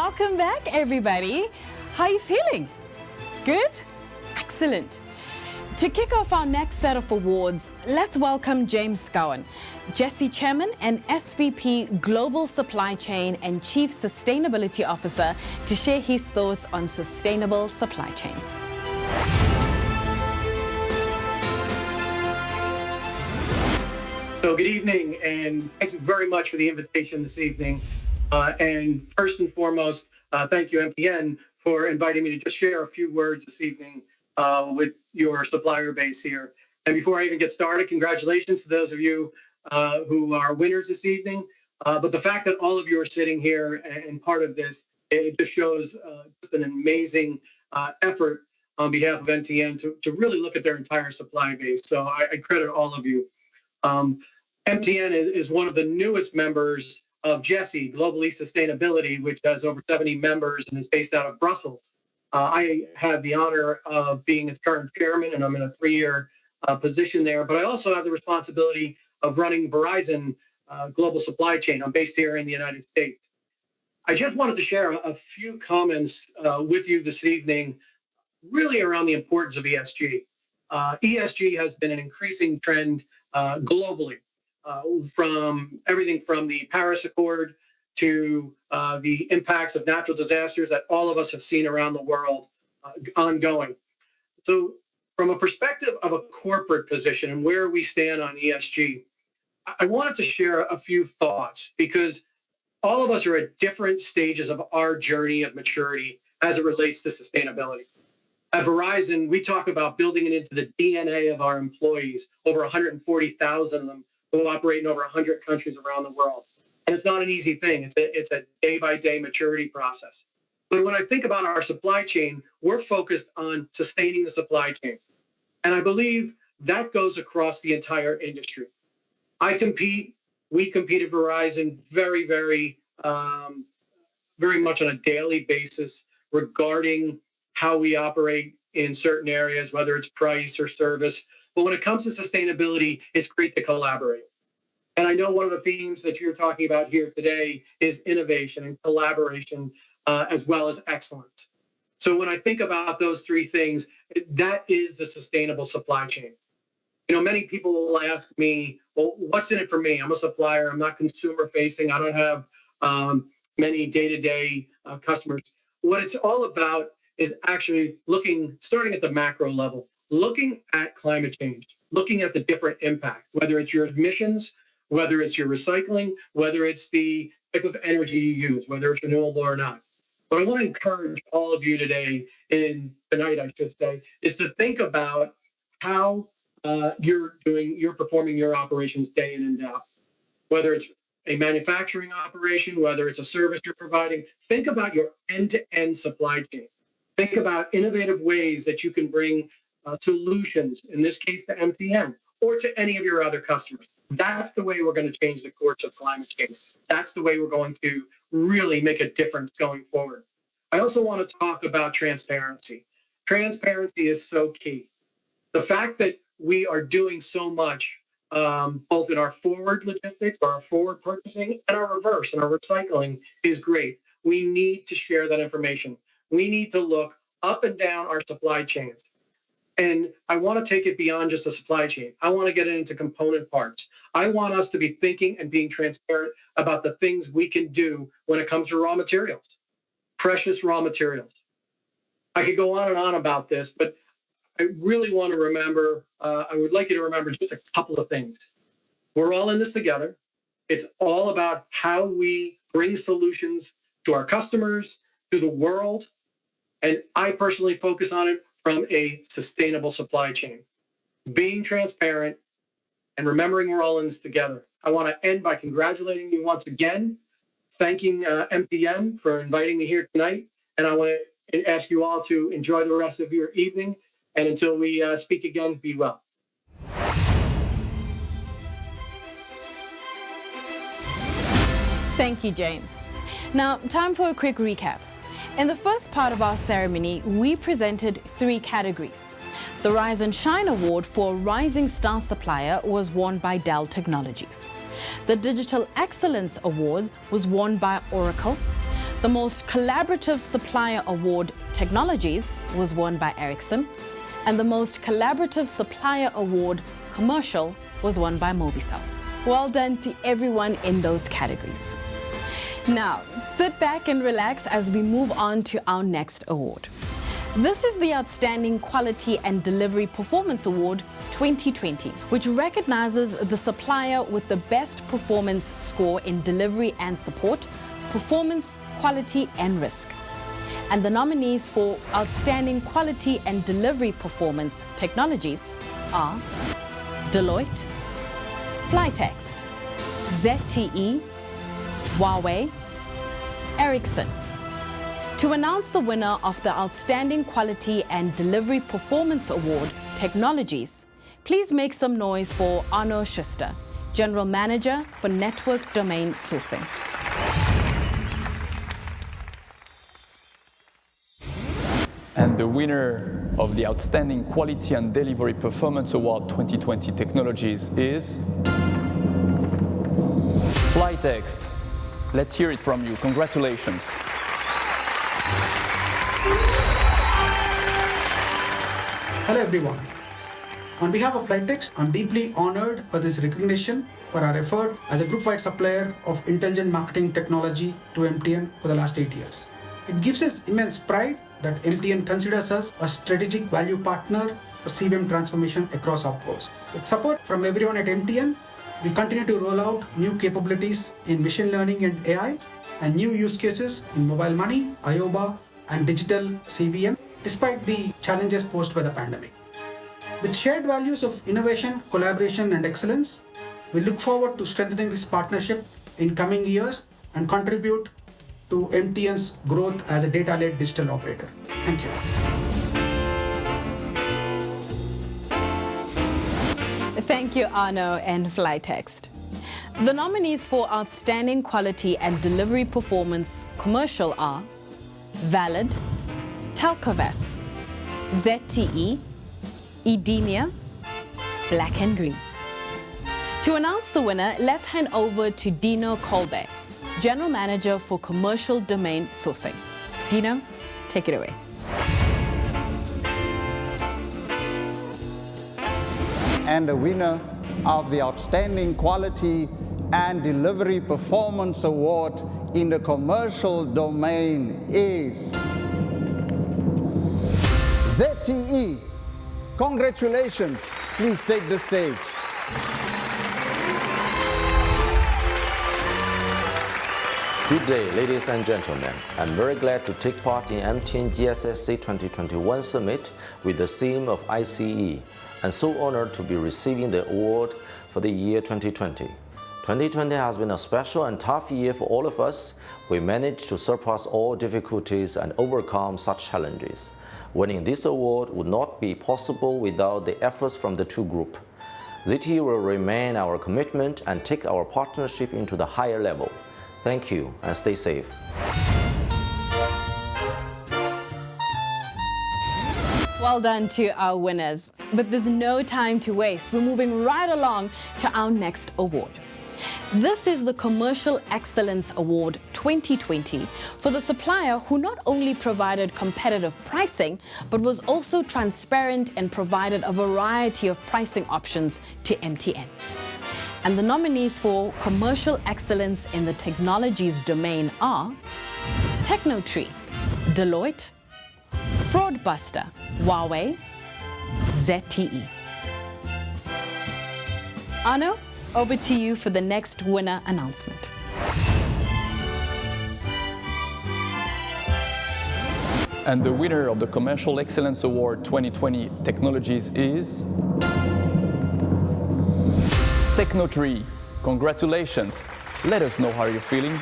Welcome back, everybody. How are you feeling? Good? Excellent. To kick off our next set of awards, let's welcome James Gowen, Jesse Chairman and SVP Global Supply Chain and Chief Sustainability Officer, to share his thoughts on sustainable supply chains. So good evening, and thank you very much for the invitation this evening. And first and foremost, thank you, MTN, for inviting me to just share a few words this evening with your supplier base here. And before I even get started, congratulations to those of you who are winners this evening. But the fact that all of you are sitting here and part of this, it just shows just an amazing effort on behalf of MTN to really look at their entire supply base. So I credit all of you. MTN is one of the newest members of GESI, Globally Sustainability, which has over 70 members and is based out of Brussels. I had the honor of being its current chairman, and I'm in a 3-year position there. But I also have the responsibility of running Verizon global supply chain. I'm based here in the United States. I just wanted to share a few comments with you this evening, really around the importance of ESG. ESG has been an increasing trend globally, from everything from the Paris Accord to the impacts of natural disasters that all of us have seen around the world ongoing. So from a perspective of a corporate position and where we stand on ESG, I wanted to share a few thoughts, because all of us are at different stages of our journey of maturity as it relates to sustainability. At Verizon, we talk about building it into the DNA of our employees, over 140,000 of them who operate in over 100 countries around the world. And it's not an easy thing. It's a day-by-day maturity process. But when I think about our supply chain, we're focused on sustaining the supply chain. And I believe that goes across the entire industry. We compete at Verizon very, very much on a daily basis regarding how we operate in certain areas, whether it's price or service. But when it comes to sustainability, it's great to collaborate. And I know one of the themes that you're talking about here today is innovation and collaboration, as well as excellence. So when I think about those three things, that is the sustainable supply chain. You know, many people will ask me, well, what's in it for me? I'm a supplier. I'm not consumer facing. I don't have many day-to-day customers. What it's all about is actually starting at the macro level, looking at climate change, looking at the different impacts, whether it's your emissions, whether it's your recycling, whether it's the type of energy you use, whether it's renewable or not. What I want to encourage all of you tonight, I should say, is to think about how you're performing your operations day in and out. Whether it's a manufacturing operation, whether it's a service you're providing, think about your end-to-end supply chain. Think about innovative ways that you can bring solutions, in this case to MTN, or to any of your other customers. That's the way we're going to change the course of climate change. That's the way we're going to really make a difference going forward. I also want to talk about transparency. Transparency is so key. The fact that we are doing so much, both in our forward logistics, or our forward purchasing, and our reverse and our recycling, is great. We need to share that information. We need to look up and down our supply chains. And I want to take it beyond just the supply chain. I want to get into component parts. I want us to be thinking and being transparent about the things we can do when it comes to raw materials, precious raw materials. I could go on and on about this, but I really want to remember, I would like you to remember just a couple of things. We're all in this together. It's all about how we bring solutions to our customers, to the world. And I personally focus on it from a sustainable supply chain, being transparent and remembering we're all in this together. I want to end by congratulating you once again, thanking MTN for inviting me here tonight. And I want to ask you all to enjoy the rest of your evening. And until we speak again, be well. Thank you, James. Now, time for a quick recap. In the first part of our ceremony, we presented 3 categories. The Rise and Shine Award for Rising Star Supplier was won by Dell Technologies. The Digital Excellence Award was won by Oracle. The most collaborative supplier award, Technologies, was won by Ericsson, and the most collaborative supplier award, Commercial, was won by Mobicel. Well done to everyone in those categories. Now, sit back and relax as we move on to our next award. This is the Outstanding Quality and Delivery Performance Award 2020, which recognizes the supplier with the best performance score in delivery and support, performance, quality, and risk. And the nominees for Outstanding Quality and Delivery Performance Technologies are Deloitte, Flytext, ZTE, Huawei, Ericsson. To announce the winner of the Outstanding Quality and Delivery Performance Award, Technologies, please make some noise for Arno Schuster, General Manager for Network Domain Sourcing. And the winner of the Outstanding Quality and Delivery Performance Award 2020 Technologies is Flytext. Let's hear it from you. Congratulations. Hello everyone. On behalf of Flytext, I'm deeply honored for this recognition for our effort as a group-wide supplier of intelligent marketing technology to MTN for the last 8 years. It gives us immense pride that MTN considers us a strategic value partner for CVM transformation across OpCos. With support from everyone at MTN, we continue to roll out new capabilities in machine learning and AI and new use cases in mobile money, IOBA, and digital CVM, despite the challenges posed by the pandemic. With shared values of innovation, collaboration, and excellence, we look forward to strengthening this partnership in coming years and contribute to MTN's growth as a data-led digital operator. Thank you. Thank you, Arno and Flytext. The nominees for Outstanding Quality and Delivery Performance Commercial are Valid, Telcovas, ZTE, Edenia, Black and Green. To announce the winner, let's hand over to Dino Kolbe, General Manager for Commercial Domain Sourcing. Dino, take it away. And the winner of the Outstanding Quality and Delivery Performance Award in the commercial domain is ZTE. Congratulations. Please take the stage. Good day, ladies and gentlemen. I'm very glad to take part in MTN GSSC 2021 Summit with the theme of ICE, and so honored to be receiving the award for the year 2020. 2020 has been a special and tough year for all of us. We managed to surpass all difficulties and overcome such challenges. Winning this award would not be possible without the efforts from the two groups. ZTE will remain our commitment and take our partnership into the higher level. Thank you and stay safe. Well done to our winners. But there's no time to waste. We're moving right along to our next award. This is the Commercial Excellence Award 2020 for the supplier who not only provided competitive pricing, but was also transparent and provided a variety of pricing options to MTN. And the nominees for Commercial Excellence in the Technologies domain are Technotree, Deloitte, Fraudbuster, Huawei, ZTE. Arno, over to you for the next winner announcement. And the winner of the Commercial Excellence Award 2020 Technologies is Technotree. Congratulations. Let us know how you're feeling.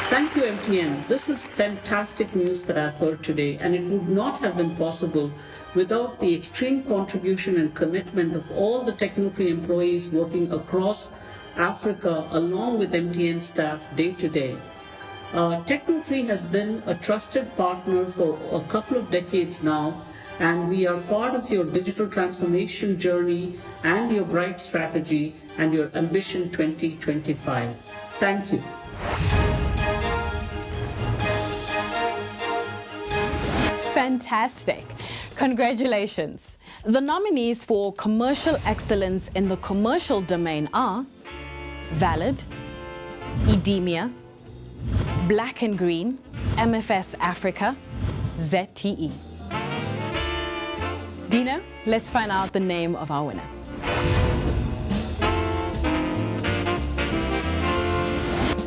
Thank you, MTN. This is fantastic news that I've heard today, and it would not have been possible without the extreme contribution and commitment of all the Technotree employees working across Africa along with MTN staff day to day. Technotree has been a trusted partner for a couple of decades now, and we are part of your digital transformation journey and your bright strategy and your Ambition 2025. Thank you. Fantastic. Congratulations. The nominees for Commercial Excellence in the Commercial Domain are Valid, Edemia, Black and Green, MFS Africa, ZTE. Dina, let's find out the name of our winner.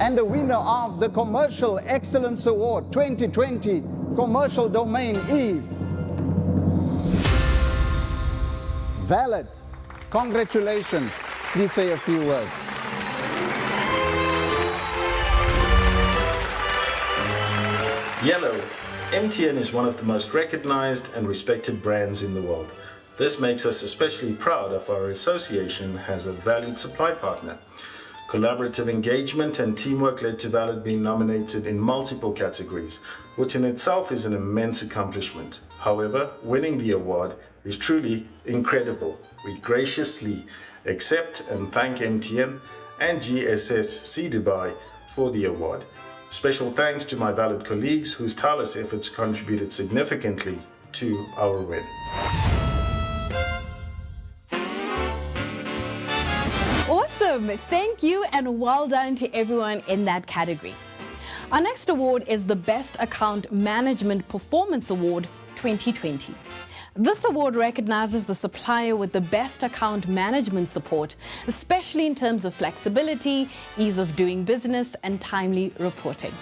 And the winner of the Commercial Excellence Award 2020 Commercial Domain is Valid. Congratulations. Please say a few words. Yellow. MTN is one of the most recognized and respected brands in the world. This makes us especially proud of our association as a valued supply partner. Collaborative engagement and teamwork led to Valid being nominated in multiple categories, which in itself is an immense accomplishment. However, winning the award is truly incredible. We graciously accept and thank MTN and GSSC Dubai for the award. Special thanks to my Valid colleagues whose tireless efforts contributed significantly to our win. Awesome. Thank you and well done to everyone in that category. Our next award is the Best Account Management Performance Award 2020. This award recognizes the supplier with the best account management support, especially in terms of flexibility, ease of doing business, and timely reporting.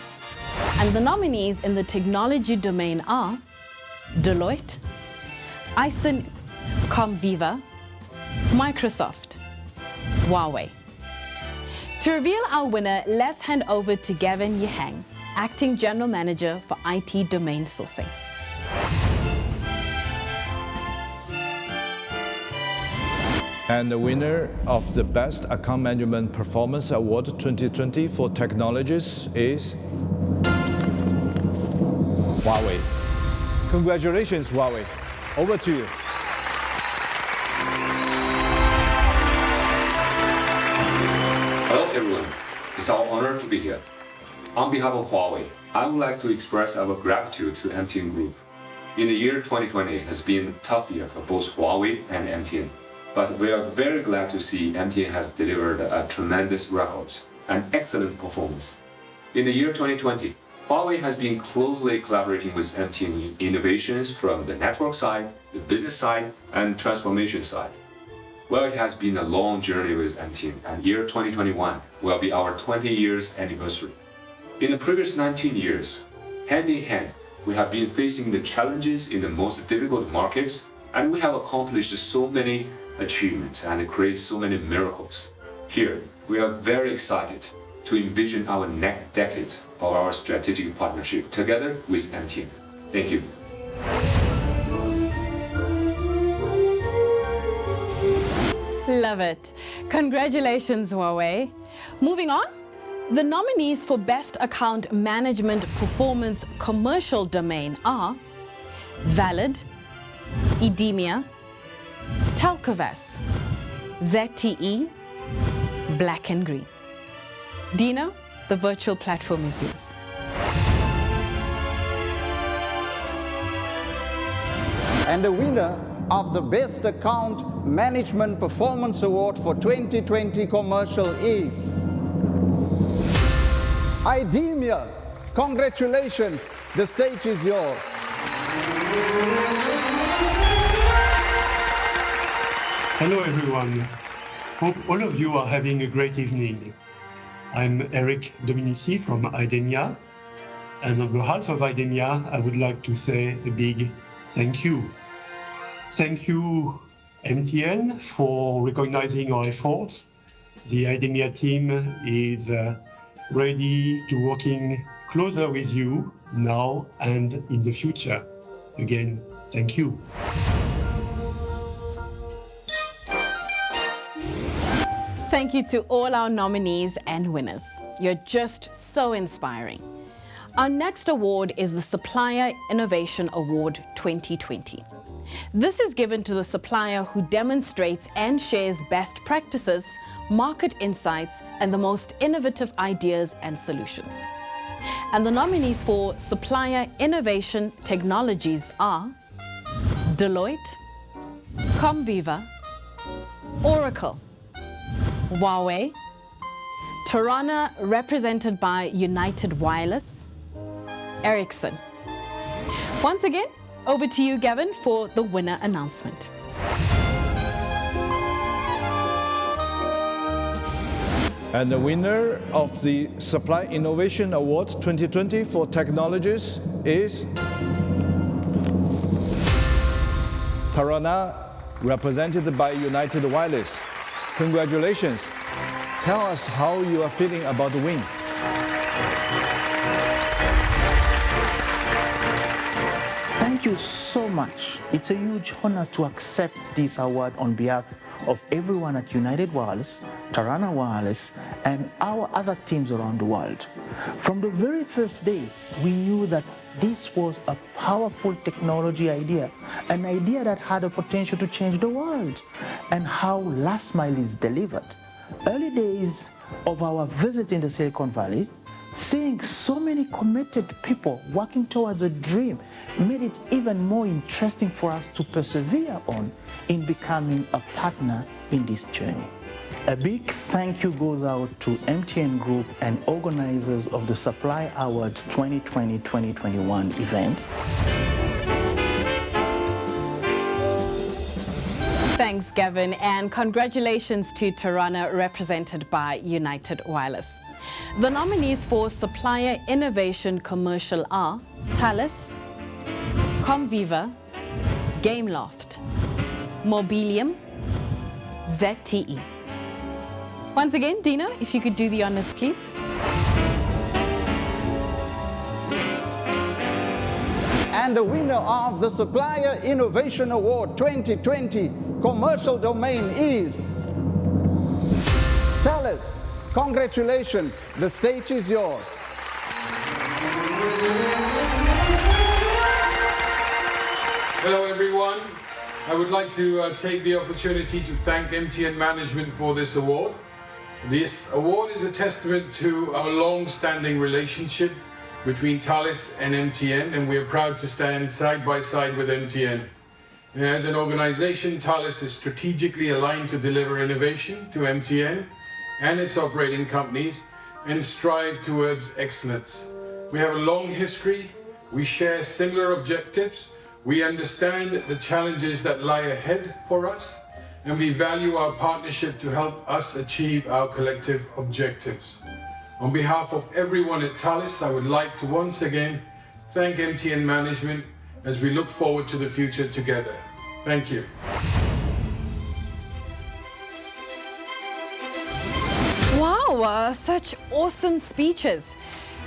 And the nominees in the technology domain are Deloitte, Ison Comviva, Microsoft, Huawei. To reveal our winner, let's hand over to Gavin Yehang, Acting General Manager for IT Domain Sourcing. And the winner of the Best Account Management Performance Award 2020 for technologies is Huawei. Congratulations, Huawei. Over to you. Hello, everyone. It's our honor to be here. On behalf of Huawei, I would like to express our gratitude to MTN Group. In the year 2020 has been a tough year for both Huawei and MTN. But we are very glad to see MTN has delivered a tremendous record and excellent performance. In the year 2020, Huawei has been closely collaborating with MTN in innovations from the network side, the business side, and transformation side. Well, it has been a long journey with MTN, and year 2021 will be our 20 years anniversary. In the previous 19 years, hand in hand, we have been facing the challenges in the most difficult markets, and we have accomplished so many achievements and create so many miracles. Here, we are very excited to envision our next decade of our strategic partnership together with MTN. Thank you. Love it. Congratulations, Huawei. Moving on, the nominees for Best Account Management Performance Commercial Domain are Valid, Edemia, Telcovas, ZTE, Black and Green. Dino, the virtual platform is yours. And the winner of the Best Account Management Performance Award for 2020 Commercial is Edemia. Congratulations. The stage is yours. Hello everyone. Hope all of you are having a great evening. I'm Eric Dominici from Edemia, and on behalf of Edemia, I would like to say a big thank you. Thank you, MTN, for recognizing our efforts. The Edemia team is ready to working closer with you now and in the future. Again, thank you. Thank you to all our nominees and winners. You're just so inspiring. Our next award is the Supplier Innovation Award 2020. This is given to the supplier who demonstrates and shares best practices, market insights, and the most innovative ideas and solutions. And the nominees for Supplier Innovation Technologies are Deloitte, Comviva, Oracle, Huawei, Tarana represented by United Wireless, Ericsson. Once again, over to you, Gavin, for the winner announcement. And the winner of the Supply Innovation Award 2020 for Technologies is Tarana, represented by United Wireless. Congratulations. Tell us how you are feeling about the win. Thank you so much. It's a huge honor to accept this award on behalf of everyone at United Wireless, Tarana Wireless, and our other teams around the world. From the very first day, we knew that this was a powerful technology idea, an idea that had a potential to change the world, and how last mile is delivered. Early days of our visit in the Silicon Valley, seeing so many committed people working towards a dream made it even more interesting for us to persevere on in becoming a partner in this journey. A big thank you goes out to MTN Group and organizers of the Supply Awards 2020-2021 event. Thanks, Gavin, and congratulations to Tarana, represented by United Wireless. The nominees for Supplier Innovation Commercial are Thales, Comviva, Gameloft, Mobilium, ZTE. Once again, Dina, if you could do the honors, please. And the winner of the Supplier Innovation Award 2020 commercial domain is Thales. Congratulations, the stage is yours. Hello everyone. I would like to take the opportunity to thank MTN management for this award. This award is a testament to our long-standing relationship between Thales and MTN, and we are proud to stand side by side with MTN. And as an organization, Thales is strategically aligned to deliver innovation to MTN and its operating companies and strive towards excellence. We have a long history, we share similar objectives, we understand the challenges that lie ahead for us, and we value our partnership to help us achieve our collective objectives. On behalf of everyone at Thales, I would like to once again thank MTN management as we look forward to the future together. Thank you. Wow, such awesome speeches.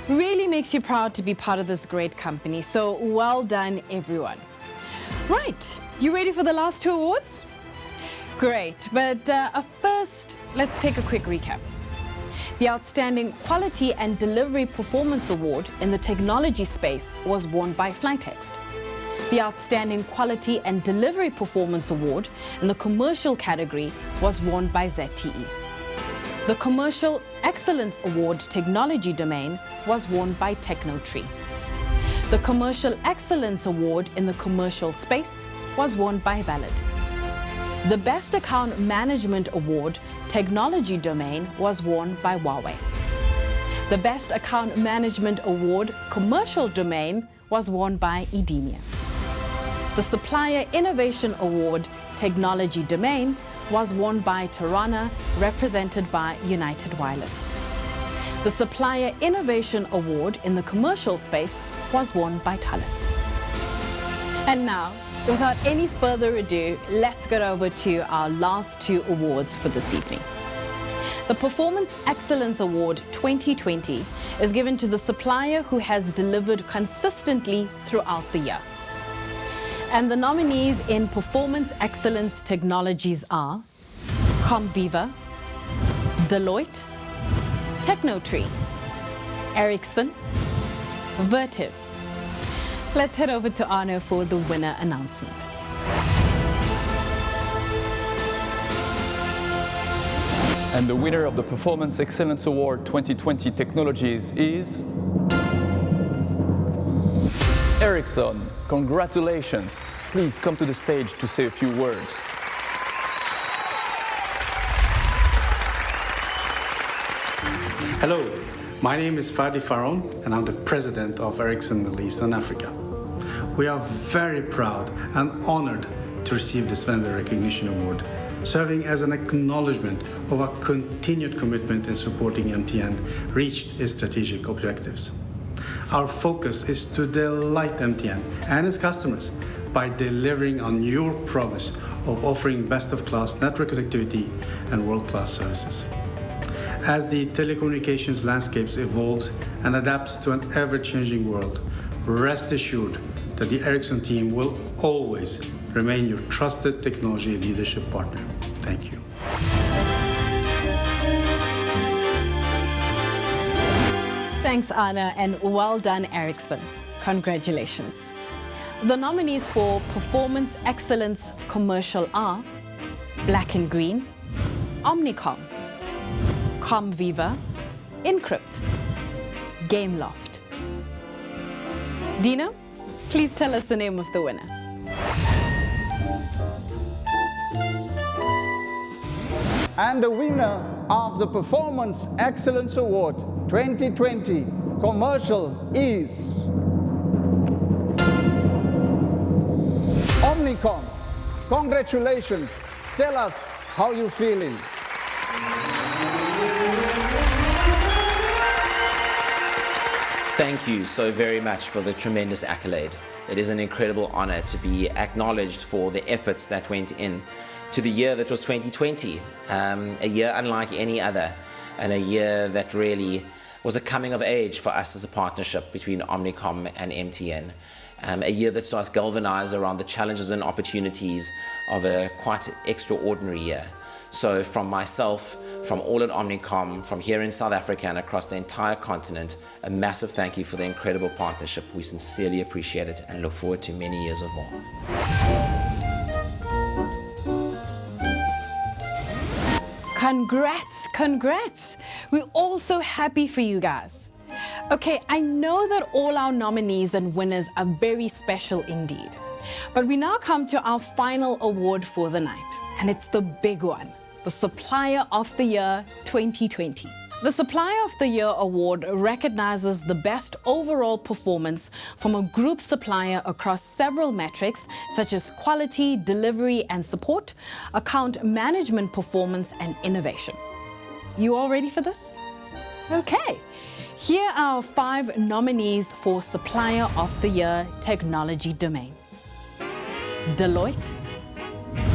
Really makes you proud to be part of this great company. So well done, everyone. Right, you ready for the last two awards? Great, but first, let's take a quick recap. The Outstanding Quality and Delivery Performance Award in the technology space was won by Flytext. The Outstanding Quality and Delivery Performance Award in the commercial category was won by ZTE. The Commercial Excellence Award Technology domain was won by Technotree. The Commercial Excellence Award in the commercial space was won by Valid. The Best Account Management Award Technology domain was won by Huawei. The Best Account Management Award Commercial domain was won by Edemia. The Supplier Innovation Award Technology domain was won by Tarana, represented by United Wireless. The Supplier Innovation Award in the commercial space was won by Thales. And now, without any further ado, let's get over to our last two awards for this evening. The Performance Excellence Award 2020 is given to the supplier who has delivered consistently throughout the year. And the nominees in Performance Excellence Technologies are Comviva, Deloitte, Technotree, Ericsson, Vertiv. Let's head over to Arno for the winner announcement. And the winner of the Performance Excellence Award 2020 Technologies is Ericsson. Congratulations. Please come to the stage to say a few words. Hello, my name is Fadi Faron and I'm the president of Ericsson Middle East and Africa. We are very proud and honored to receive this Vendor Recognition Award, serving as an acknowledgement of our continued commitment in supporting MTN reach its strategic objectives. Our focus is to delight MTN and its customers by delivering on your promise of offering best-of-class network connectivity and world-class services. As the telecommunications landscape evolves and adapts to an ever-changing world, rest assured that the Ericsson team will always remain your trusted technology leadership partner. Thank you. Thanks, Anna, and well done, Ericsson. Congratulations. The nominees for Performance Excellence Commercial are Black and Green, Omnicom, Comviva, Encrypt, Gameloft. Dina, please tell us the name of the winner. And the winner of the Performance Excellence Award 2020 Commercial is Omnicom. Congratulations. Tell us how you're feeling. Thank you so very much for the tremendous accolade. It is an incredible honor to be acknowledged for the efforts that went in to the year that was 2020, a year unlike any other, and a year that really was a coming of age for us as a partnership between Omnicom and MTN. A year that saw us galvanize around the challenges and opportunities of a quite extraordinary year. So from myself, from all at Omnicom, from here in South Africa and across the entire continent, a massive thank you for the incredible partnership. We sincerely appreciate it and look forward to many years of more. Congrats, congrats. We're all so happy for you guys. Okay, I know that all our nominees and winners are very special indeed. But we now come to our final award for the night, and it's the big one, the Supplier of the Year 2020. The Supplier of the Year award recognizes the best overall performance from a group supplier across several metrics such as quality, delivery and support, account management performance and innovation. You all ready for this? Okay. Here are our 5 nominees for Supplier of the Year Technology Domain. Deloitte,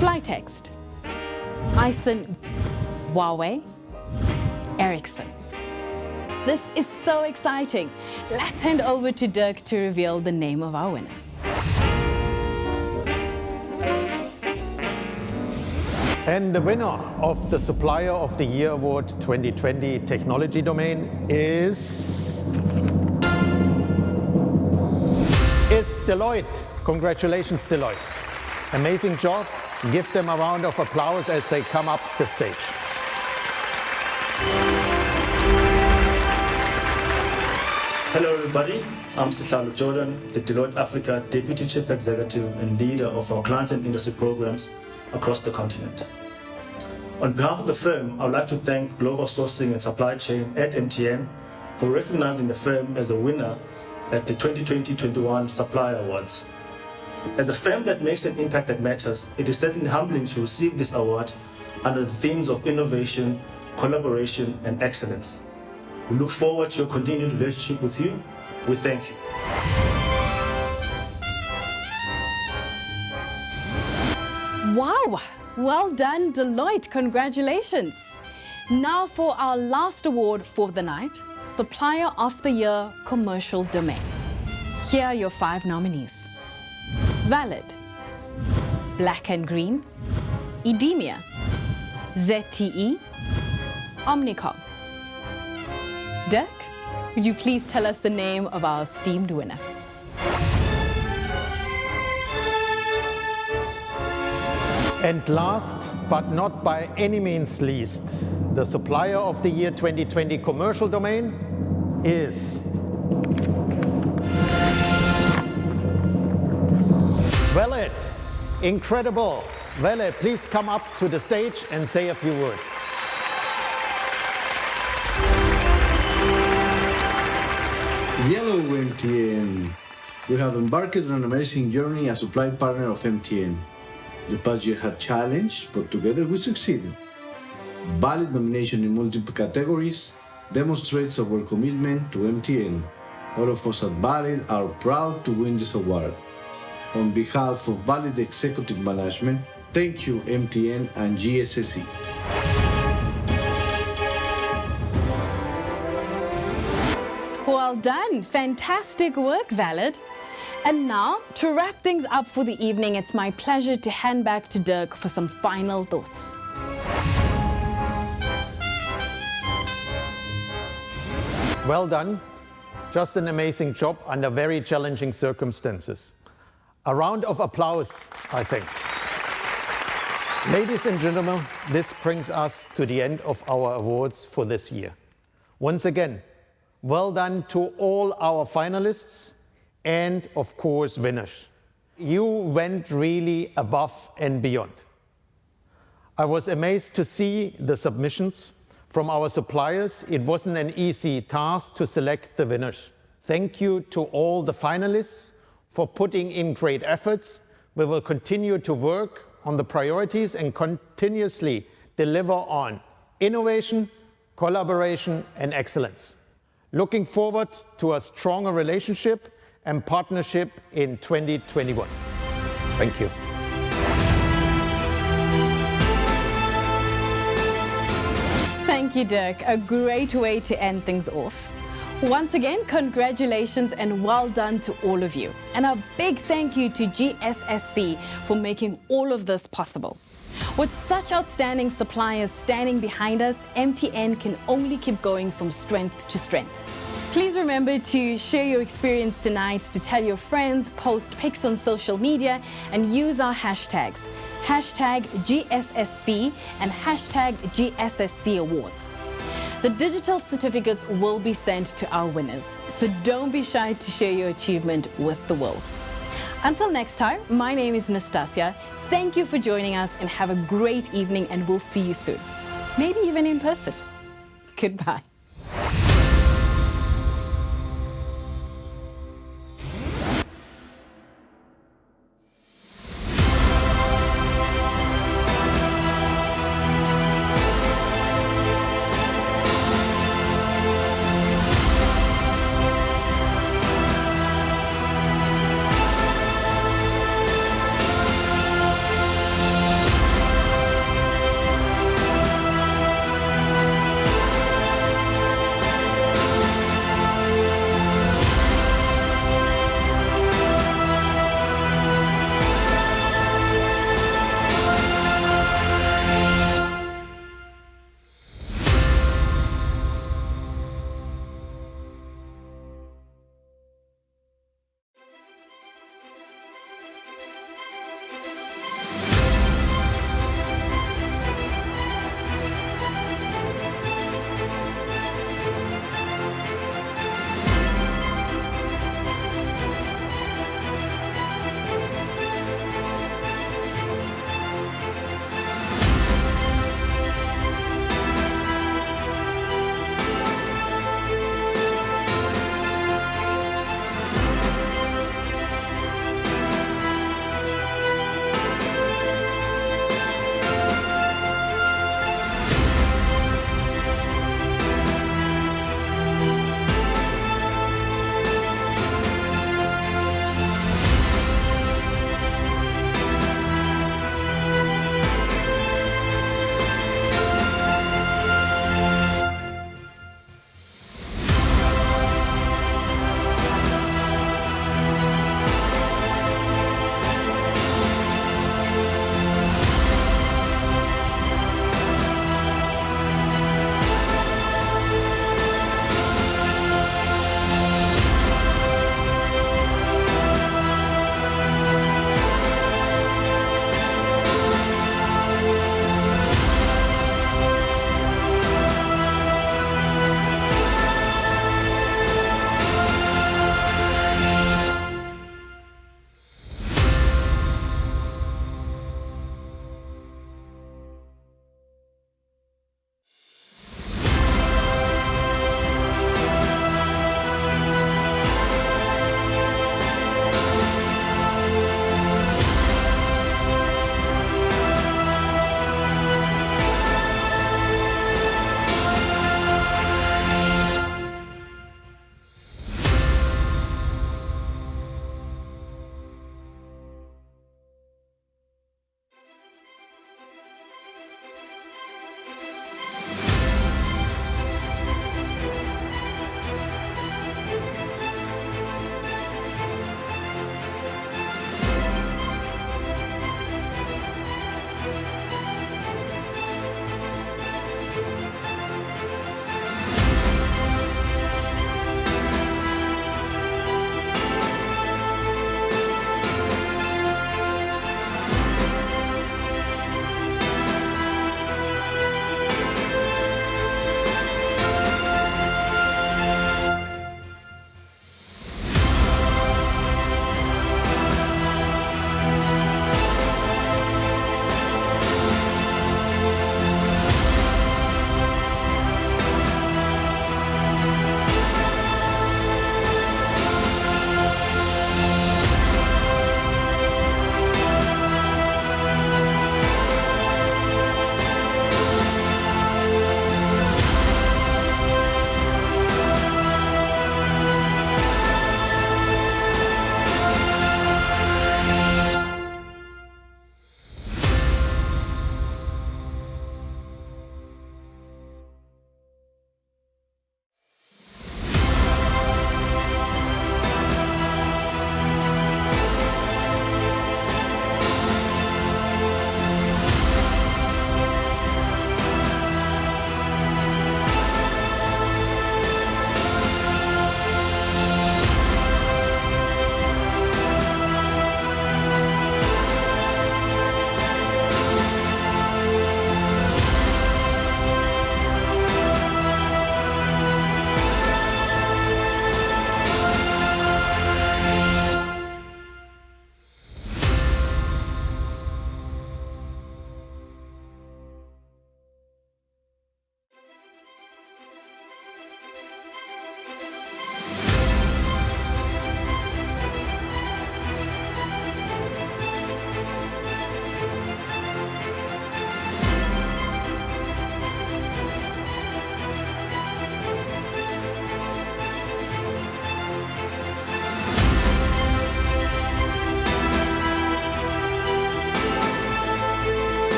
Flytext, Ison, Huawei, Ericsson. This is so exciting. Let's hand over to Dirk to reveal the name of our winner. And the winner of the Supplier of the Year Award 2020 Technology Domain is Deloitte. Congratulations, Deloitte. Amazing job. Give them a round of applause as they come up the stage. Hello everybody, I'm Sihlalo Jordan, the Deloitte Africa Deputy Chief Executive and leader of our clients and industry programs across the continent. On behalf of the firm, I would like to thank Global Sourcing and Supply Chain at MTN for recognizing the firm as a winner at the 2020-21 Supplier Awards. As a firm that makes an impact that matters, it is certainly humbling to receive this award under the themes of innovation, collaboration, and excellence. We look forward to your continued relationship with you. We thank you. Wow! Well done, Deloitte. Congratulations. Now for our last award for the night, Supplier of the Year Commercial Domain. Here are your 5 nominees. Valid, Black and Green, Edemia, ZTE, Omnicom. Dirk, would you please tell us the name of our esteemed winner? And last, but not by any means least, the Supplier of the Year 2020 commercial domain is Valid. Incredible. Valid, please come up to the stage and say a few words. Yellow MTN. We have embarked on an amazing journey as supply partner of MTN. The past year had challenges, but together we succeeded. Valid nomination in multiple categories demonstrates our commitment to MTN. All of us at Valid are proud to win this award. On behalf of Valid Executive Management, thank you MTN and GSSE. Well done. Fantastic work, Valid. And now, to wrap things up for the evening, it's my pleasure to hand back to Dirk for some final thoughts. Well done. Just an amazing job under very challenging circumstances. A round of applause, I think. Ladies and gentlemen, this brings us to the end of our awards for this year. Once again, well done to all our finalists and, of course, winners. You went really above and beyond. I was amazed to see the submissions from our suppliers. It wasn't an easy task to select the winners. Thank you to all the finalists for putting in great efforts. We will continue to work on the priorities and continuously deliver on innovation, collaboration, and excellence. Looking forward to a stronger relationship and partnership in 2021. Thank you. Thank you, Dirk. A great way to end things off. Once again, congratulations and well done to all of you. And a big thank you to GSSC for making all of this possible. With such outstanding suppliers standing behind us, MTN can only keep going from strength to strength. Please remember to share your experience tonight, to tell your friends, post pics on social media, and use our hashtags. Hashtag GSSC and hashtag GSSC Awards. The digital certificates will be sent to our winners, so don't be shy to share your achievement with the world. Until next time, my name is Nastassia. Thank you for joining us and have a great evening, and we'll see you soon. Maybe even in person. Goodbye.